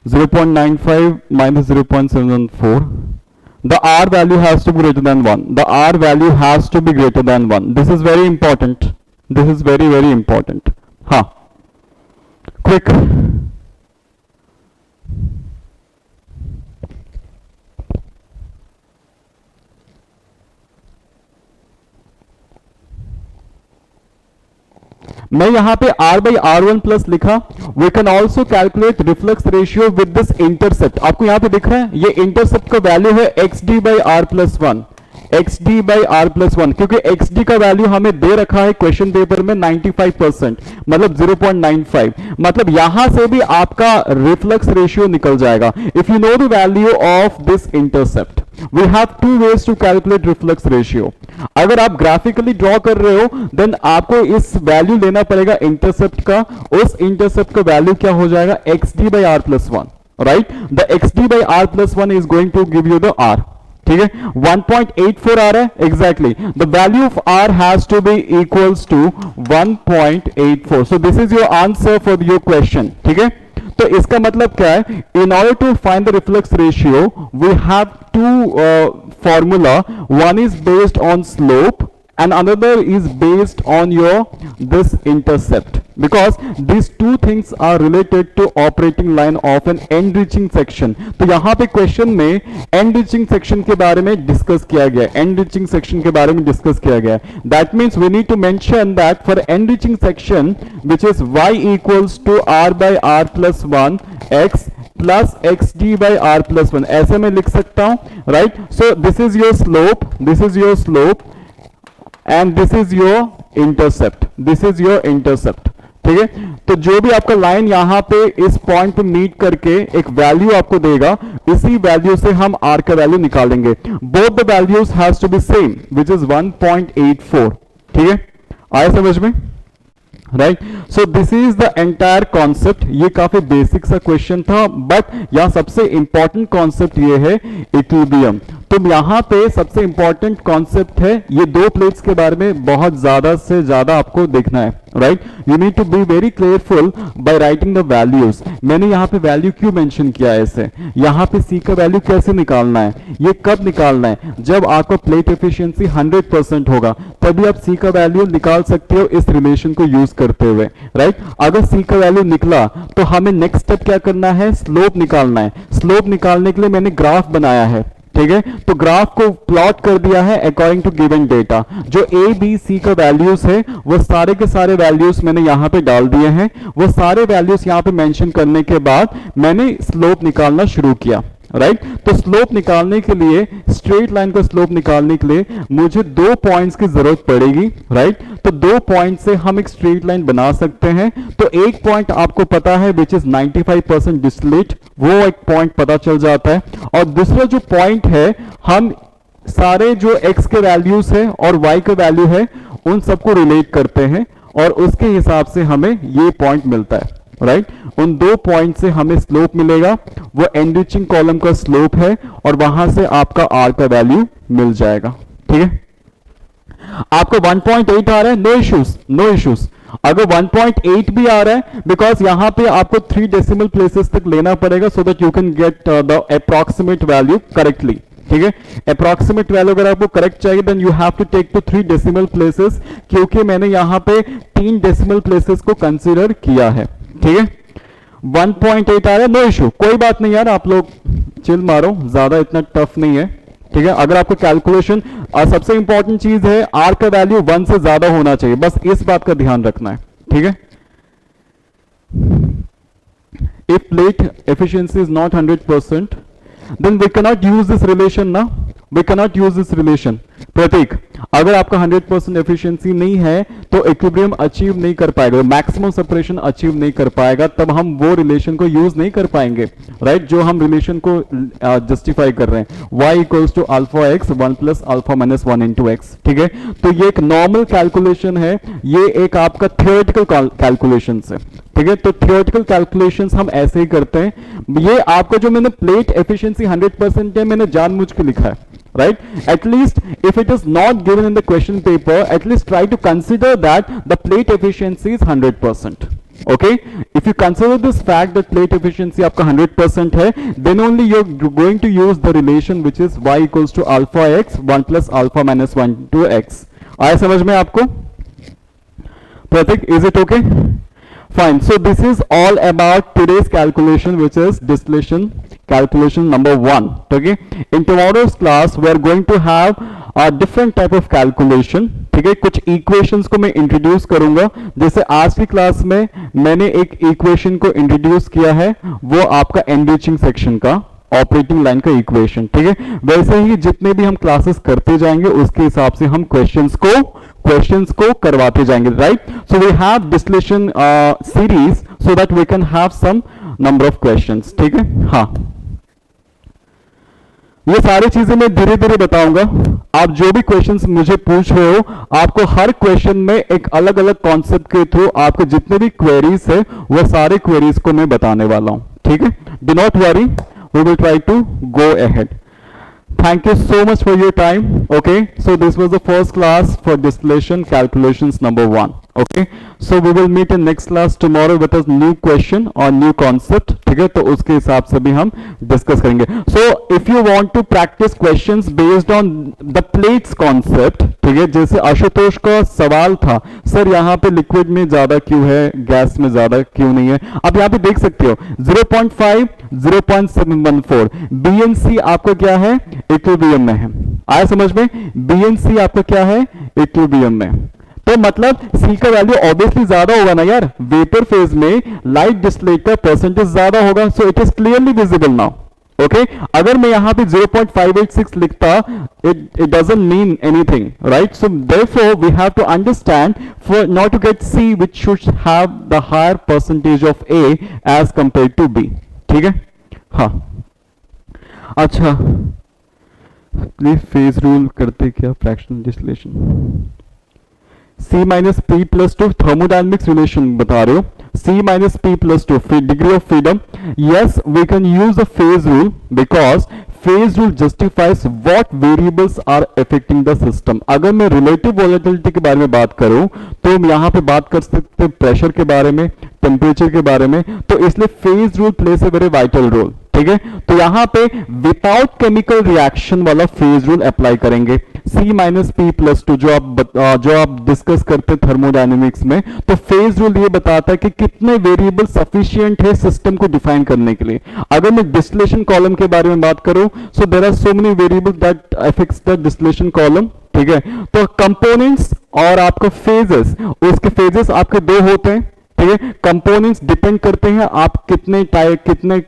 0.95 minus 0.714. The r value has to be greater than 1. The r value has to be greater than 1. This is very important. This is very very important. हाँ, quick. मैं यहां पे r by R one plus लिखा. We can also calculate reflux ratio with this intercept. आपको यहां पे दिख रहा है ये इंटरसेप्ट का वैल्यू है X D by are plus 1. X D by are plus 1, क्योंकि एक्स डी का वैल्यू हमें दे रखा है क्वेश्चन पेपर में 95%, मतलब 0.95. मतलब यहां से भी आपका रिफ्लक्स रेशियो निकल जाएगा. If you know the value of this intercept, we have 2 ways to calculate reflux ratio. अगर आप ग्राफिकली ड्रॉ कर रहे हो देन आपको इस वैल्यू लेना पड़ेगा इंटरसेप्ट का. उस इंटरसेप्ट का वैल्यू क्या हो जाएगा? X D by are plus 1. Right, the X D by are plus 1 is going to give you the R. ठीक है, 1.84 आ रहा है. Exactly, the value of r has to be equals to 1.84. So this is your answer for your question. ठीक है, तो इसका मतलब क्या है? In order to find the reflex ratio we have 2 formula. One is based on slope and another is based on your this intercept, because these two things are related to operating line of an enriching section. तो यहाँ पे question में enriching section के बारे में discuss किया गया, enriching section के बारे में डिस्कस किया गया. That means we need to mention that for enriching section which is y equals to r by r plus 1 x plus x D by are plus 1, ऐसे मैं लिख सकता हूं, right. So this is your slope, this is your slope and this is your intercept, this is your intercept. ठीक है, तो जो भी आपका लाइन यहां पे इस पॉइंट पे मीट करके एक वैल्यू आपको देगा, इसी वैल्यू से हम आर का वैल्यू निकालेंगे. Both the values has to be same which is 1.84. ठीक है, आया समझ में, right. So this is the entire concept. ये काफी बेसिक सा क्वेश्चन था, बट यहां सबसे इंपॉर्टेंट कॉन्सेप्ट ये है इक्विलिब्रियम. तो यहां पे सबसे इंपॉर्टेंट कॉन्सेप्ट है ये दो प्लेट्स के बारे में बहुत ज्यादा से ज्यादा आपको देखना है, right. You need to be very careful by writing the values. मैंने यहां पे वैल्यू क्यों मेंशन किया है ऐसे, यहां पे सी का वैल्यू कैसे निकालना है, ये कब निकालना है, जब आपका प्लेट एफिशिएंसी 100% होगा तभी आप सी का वैल्यू निकाल सकते हो इस रिलेशन को यूज करते हुए, राइट. अगर सी का वैल्यू निकला तो हमें नेक्स्ट स्टेप क्या करना है, स्लोप निकालना है. स्लोप निकालने के लिए मैंने ग्राफ बनाया है. ठीक है, तो ग्राफ को प्लॉट कर दिया है अकॉर्डिंग टू गिवन डेटा. जो ए बी सी का वैल्यूज है वो सारे के सारे वैल्यूज मैंने यहां पे डाल दिए हैं. वो सारे वैल्यूज यहां पे मेंशन करने के बाद मैंने स्लोप निकालना शुरू किया, राइट. तो स्लोप निकालने के लिए, स्ट्रेट लाइन का स्लोप निकालने के लिए मुझे दो पॉइंट्स की जरूरत पड़ेगी, राइट. तो दो पॉइंट से हम एक स्ट्रेट लाइन बना सकते हैं. तो एक पॉइंट आपको पता है विच इज 95% डिस्टिलेट, वो एक पॉइंट पता चल जाता है. और दूसरा जो पॉइंट है, हम सारे जो x के वैल्यूज है और y का वैल्यू है उन सबको रिलेट करते हैं और उसके हिसाब से हमें ये पॉइंट मिलता है, राइट. उन दो पॉइंट से हमें स्लोप मिलेगा, वो एनरिचिंग कॉलम का स्लोप है और वहां से आपका आर का वैल्यू मिल जाएगा. ठीक है, आपको 1.8 आ रहा है, नो इश्यूज, नो इश्यूज. अगर 1.8 भी आ रहा है, बिकॉज यहां पे आपको 3 डेसिमल प्लेसेस तक लेना पड़ेगा so that you can get the approximate value correctly. ठीक है, अप्रॉक्सीमेट वैल्यू अगर आपको करेक्ट चाहिए then you have to take to 3 decimal places, क्योंकि मैंने यहां पे 3 डेसिमल प्लेसेस को कंसीडर किया है. ठीक है, 1.8 आ रहा है, नो इशू, कोई बात नहीं यार, आप लोग चिल मारो, ज्यादा इतना टफ नहीं है. ठीक है, अगर आपको कैलकुलेशन, सबसे इंपॉर्टेंट चीज है आर का वैल्यू 1 से ज्यादा होना चाहिए, बस इस बात का ध्यान रखना है. ठीक है, if plate efficiency is not 100% then we cannot use this relation ना, we cannot use this relation. प्रतीक, अगर आपका 100% एफिशिएंसी नहीं है तो इक्विलिब्रियम अचीव नहीं कर पाएगा, मैक्सिमम सेपरेशन अचीव नहीं कर पाएगा, तब हम वो रिलेशन को यूज नहीं कर पाएंगे, राइट. जो हम रिलेशन को जस्टिफाई कर रहे हैं, y equals to alpha x 1 plus alpha minus 1 into x. ठीक है, तो ये एक नॉर्मल कैलकुलेशन है, ये एक आपका थियोरेटिकल कैलकुलेशन है. ठीक है, तो थियोरेटिकल कैलकुलेशंस हम ऐसे ही करते हैं. ये आपका जो मैंने प्लेट एफिशिएंसी 100% है, मैंने जानबूझ के लिखा है, right. At least if it is not given in the question paper, at least try to consider that the plate efficiency is 100%. Okay, if you consider this fact that plate efficiency आपका 100% है, then only you're going to use the relation which is y equals to alpha x 1 plus alpha minus 1 to x. आया समझ में आपको? प्रतीक, is it okay? Fine. So this is all about today's calculation, which is distillation calculation number 1. Okay. In tomorrow's class, we are going to have a different type of calculation. ठीक है, कुछ equations को मैं introduce करूंगा. जैसे आज की class में मैंने एक equation को introduce किया है, वो आपका enriching section का ऑपरेटिंग लाइन का इक्वेशन. ठीक है, वैसे ही जितने भी हम क्लासेस करते जाएंगे उसके हिसाब से हम क्वेश्चंस को करवाते जाएंगे, right. So we have distillation series so that we can have some number of questions. ठीक है, हाँ, ये सारी चीजें मैं धीरे धीरे बताऊंगा. आप जो भी क्वेश्चंस मुझे पूछ रहे हो, आपको हर क्वेश्चन में एक अलग अलग कॉन्सेप्ट के थ्रू आपके जितने भी क्वेरीज है वो सारे क्वेरीज को मैं बताने वाला हूं. ठीक है, do not worry, we will try to go ahead. Thank you so much for your time. Okay, so this was the first class for distillation calculations number 1. Okay, so we will meet in next class tomorrow with a new question और new concept, ठीक है, तो उसके हिसाब से भी हम discuss करेंगे. So if you want to practice questions based on the plates concept, ठीक है, जैसे आशुतोष का सवाल था, सर यहाँ पे लिक्विड में ज्यादा क्यों है, गैस में ज्यादा क्यों नहीं है. आप यहाँ पे देख सकते हो 0.5 0.714 बीएनसी आपका क्या है, इक्विलिब्रियम में है. आया समझ में, बीएनसी आपका क्या है, इक्विलिब्रियम में. तो मतलब सी का वैल्यू ऑब्वियसली ज्यादा होगा ना यार, वेपर फेज में लाइट डिस्टिलेट का परसेंटेज ज्यादा होगा. So it is clearly visible now. Okay, अगर मैं यहां पे 0.586 लिखता, it doesn't mean anything, right? So therefore we have to understand, for not to get C, which should have the higher percentage of A as compared to B. ठीक है, हाँ. अच्छा, please phase rule करते क्या, fractional distillation. C minus p plus two thermodynamics relation बता रहे हो. C minus p plus two degree of freedom. Yes, we can use the phase rule because phase rule justifies what variables are affecting the system. अगर मैं relative volatility के बारे में बात करूं तो हम यहां पे बात कर सकते हैं प्रेशर के बारे में, टेम्परेचर के बारे में, तो इसलिए phase rule plays a very vital role. ठीक है, तो यहां पे विदाउट केमिकल रिएक्शन वाला फेज रूल अप्लाई करेंगे. C minus p plus two जो आप डिस्कस करते हैं थर्मोडायनेमिक्स में, तो फेज रूल ये बताता है कि कितने वेरिएबल सफिशिएंट है सिस्टम को डिफाइन करने के लिए. अगर मैं डिस्टिलेशन कॉलम के बारे में बात करूं, so there are so many variable that affects the distillation column. ठीक है, तो कंपोनेंट्स और आपका फेजेस, उसके फेजेस आपके दो होते हैं. ठीक है, कंपोनेंट्स डिपेंड करते हैं आप कितने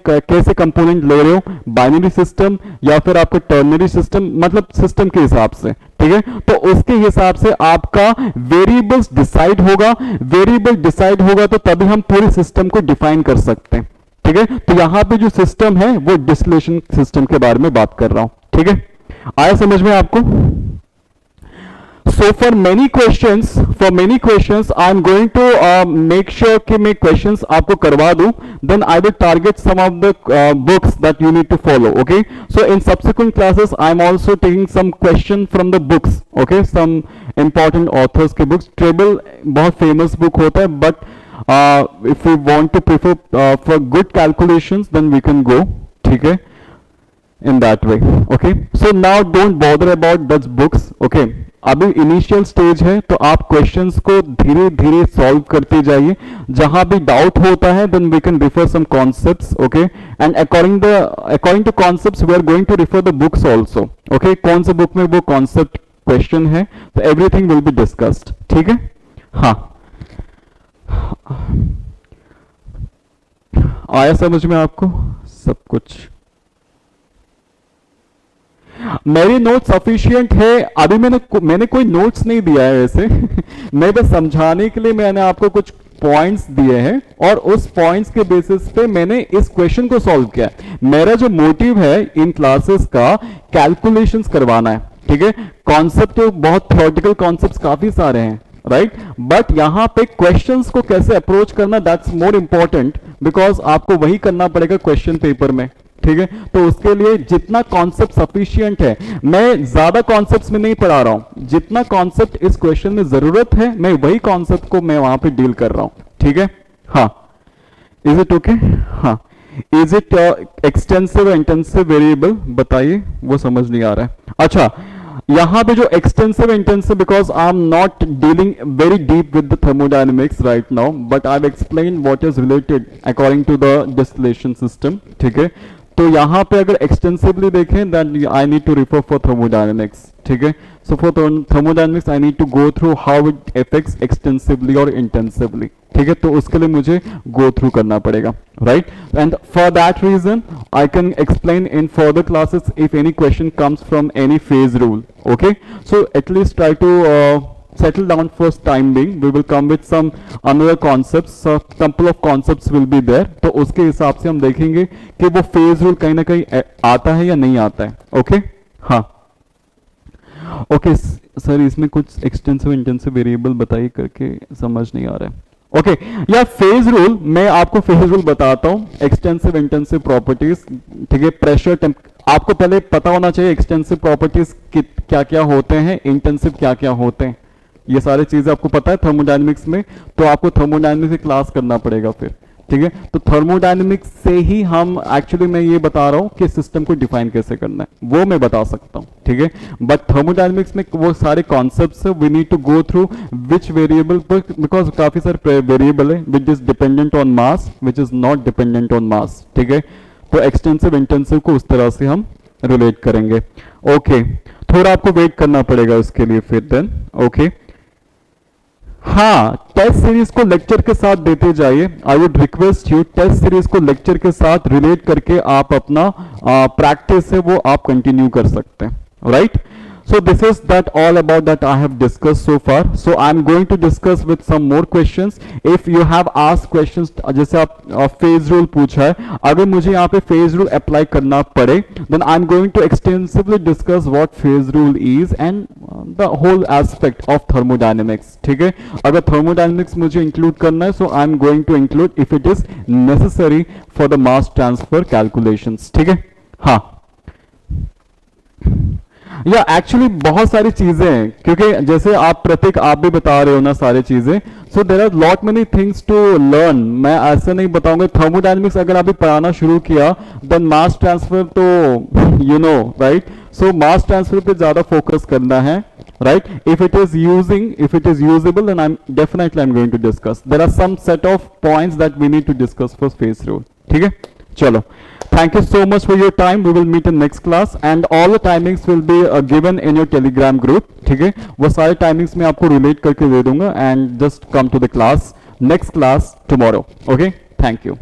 कैसे कंपोनेंट ले रहे हो, बाइनरी सिस्टम या फिर आपका टर्नरी सिस्टम, मतलब सिस्टम के हिसाब से. ठीक है, तो उसके हिसाब से आपका वेरिएबल्स डिसाइड होगा. वेरिएबल डिसाइड होगा तो तभी हम पूरे सिस्टम को डिफाइन कर सकते हैं. ठीक है, तो यहां पे जो सिस्टम है वो डिस्टिलेशन सिस्टम के बारे में बात कर रहा हूं. ठीक है, आया समझ में आपको. So for many questions, I'm going to make sure कि मैं questions आपको करवा दूं. Then I will target some of the books that you need to follow. Okay. So in subsequent classes, I'm also taking some question from the books. Okay. Some important authors के books. Treble बहुत famous book होता है, but if we want to prefer for good calculations, then we can go. ठीक है, in that way. Okay. So now don't bother about those books. Okay. अभी initial stage है, तो आप questions को धीरे धीरे सॉल्व करते जाइए. जहां भी डाउट होता है then we can refer some concepts. Okay, and according to concepts we are going to refer the books also. Okay, कौन से बुक में वो कॉन्सेप्ट क्वेश्चन है, तो एवरीथिंग विल बी डिस्कस्ड. ठीक है, हाँ. आया समझ में आपको सब कुछ. मेरी नोट सफिशिएंट है. अभी मैंने कोई नोट्स नहीं दिया है वैसे. मैं बस समझाने के लिए मैंने आपको कुछ पॉइंट्स दिए हैं और उस पॉइंट्स के बेसिस पे मैंने इस क्वेश्चन को सॉल्व किया. मेरा जो मोटिव है इन क्लासेस का कैलकुलेशंस करवाना है. ठीक है, कॉन्सेप्ट बहुत थ्योरेटिकल कॉन्सेप्ट्स काफी सारे हैं, राइट, बट यहां पे क्वेश्चंस को कैसे अप्रोच करना, दैट्स मोर इंपॉर्टेंट, बिकॉज आपको वही करना पड़ेगा क्वेश्चन पेपर में. ठीक है, तो उसके लिए जितना कॉन्सेप्ट सफिशिएंट है, मैं ज्यादा कॉन्सेप्ट्स में नहीं पढ़ा रहा हूं. जितना कॉन्सेप्ट इस क्वेश्चन में जरूरत है, मैं वही कॉन्सेप्ट को मैं वहां पे डील कर रहा हूं. ठीक है, हाँ. Is it okay? हाँ. Is it extensive intensive variable, बताइए, वो समझ नहीं आ रहा है. अच्छा, यहां पे जो extensive intensive, because I am not dealing very deep with the thermodynamics right now, but I have explain what is related according to the distillation system. ठीक है, तो यहां पे अगर एक्सटेंसिवली देखें then I need to refer for thermodynamics. ठीक है, so for thermodynamics I need to go through how it affects extensively और इंटेंसिवली. ठीक है, तो उसके लिए मुझे गो थ्रू करना पड़ेगा, right, and for that reason I can explain in further classes if any question comes from any phase rule. Okay, so at least try to settle down first time being. We will come with some another concepts, couple of concepts will be there. तो उसके हिसाब से हम देखेंगे कि वो phase rule कहीं ना कहीं आता है या नहीं आता है. ओके, हाँ. ओके सर, इसमें कुछ एक्सटेंसिव इंटेंसिव वेरिएबल बताइए करके समझ नहीं आ रहा है. ओके, या फेज रूल, मैं आपको फेज रूल बताता हूं. Extensive intensive properties. ठीक है, प्रेशर, आपको पहले पता होना चाहिए एक्सटेंसिव प्रॉपर्टीज क्या क्या होते हैं, इंटेंसिव क्या क्या होते हैं. ये सारी चीजें आपको पता है थर्मोडायनेमिक्स में, तो आपको थर्मोडायनेमिक्स की क्लास करना पड़ेगा फिर, ठीक है। तो थर्मोडायनेमिक्स से ही हम एक्चुअली मैं ये बता रहा हूँ कि सिस्टम को डिफाइन कैसे करना है, वो मैं बता सकता हूँ, ठीक है। बट थर्मोडायनेमिक्स में वो सारे concepts we need to go through which variable, because काफी सारे वेरिएबल है which is dependent on mass, which is not dependent on mass, ठीक है। तो एक्सटेंसिव इंटेंसिव को उस तरह से हम रिलेट करेंगे। ओके, थोड़ा आपको वेट करना पड़ेगा उसके लिए फिर देन, ओके। हाँ, टेस्ट सीरीज को लेक्चर के साथ देते जाइए। I would request you, test series को लेक्चर के साथ रिलेट करके आप अपना प्रैक्टिस है वो आप कंटिन्यू कर सकते हैं, right. So this is that all about that I have discussed so far. So I'm going to discuss with some more questions. If you have asked questions, जैसे आप phase rule पूछा है, अगर मुझे यहाँ पे phase rule apply करना पड़े, then I'm going to extensively discuss what phase rule is and the whole aspect of thermodynamics. ठीक है, अगर thermodynamics मुझे include करना है, so I'm going to include if it is necessary for the mass transfer calculations. ठीक है, हाँ या एक्चुअली बहुत सारी चीजें हैं, क्योंकि जैसे आप प्रतीक आप भी बता रहे हो ना सारी चीजें, so there are lot many things to learn. मैं ऐसे नहीं बताऊंगा थर्मोडायनेमिक्स अगर अभी पढ़ाना शुरू किया देन मास ट्रांसफर तो you know right, so mass transfer पे ज्यादा फोकस करना है, right? If it is usable, then I'm definitely going to discuss. There are some set of points that we need to discuss for phase rule. ठीक है, चलो, thank you so much for your time. We will meet in next class and all the timings will be given in your telegram group. ठीक है, वो सारे timings मैं आपको relate करके दे दूंगा and just come to the class, next class tomorrow. Okay, thank you.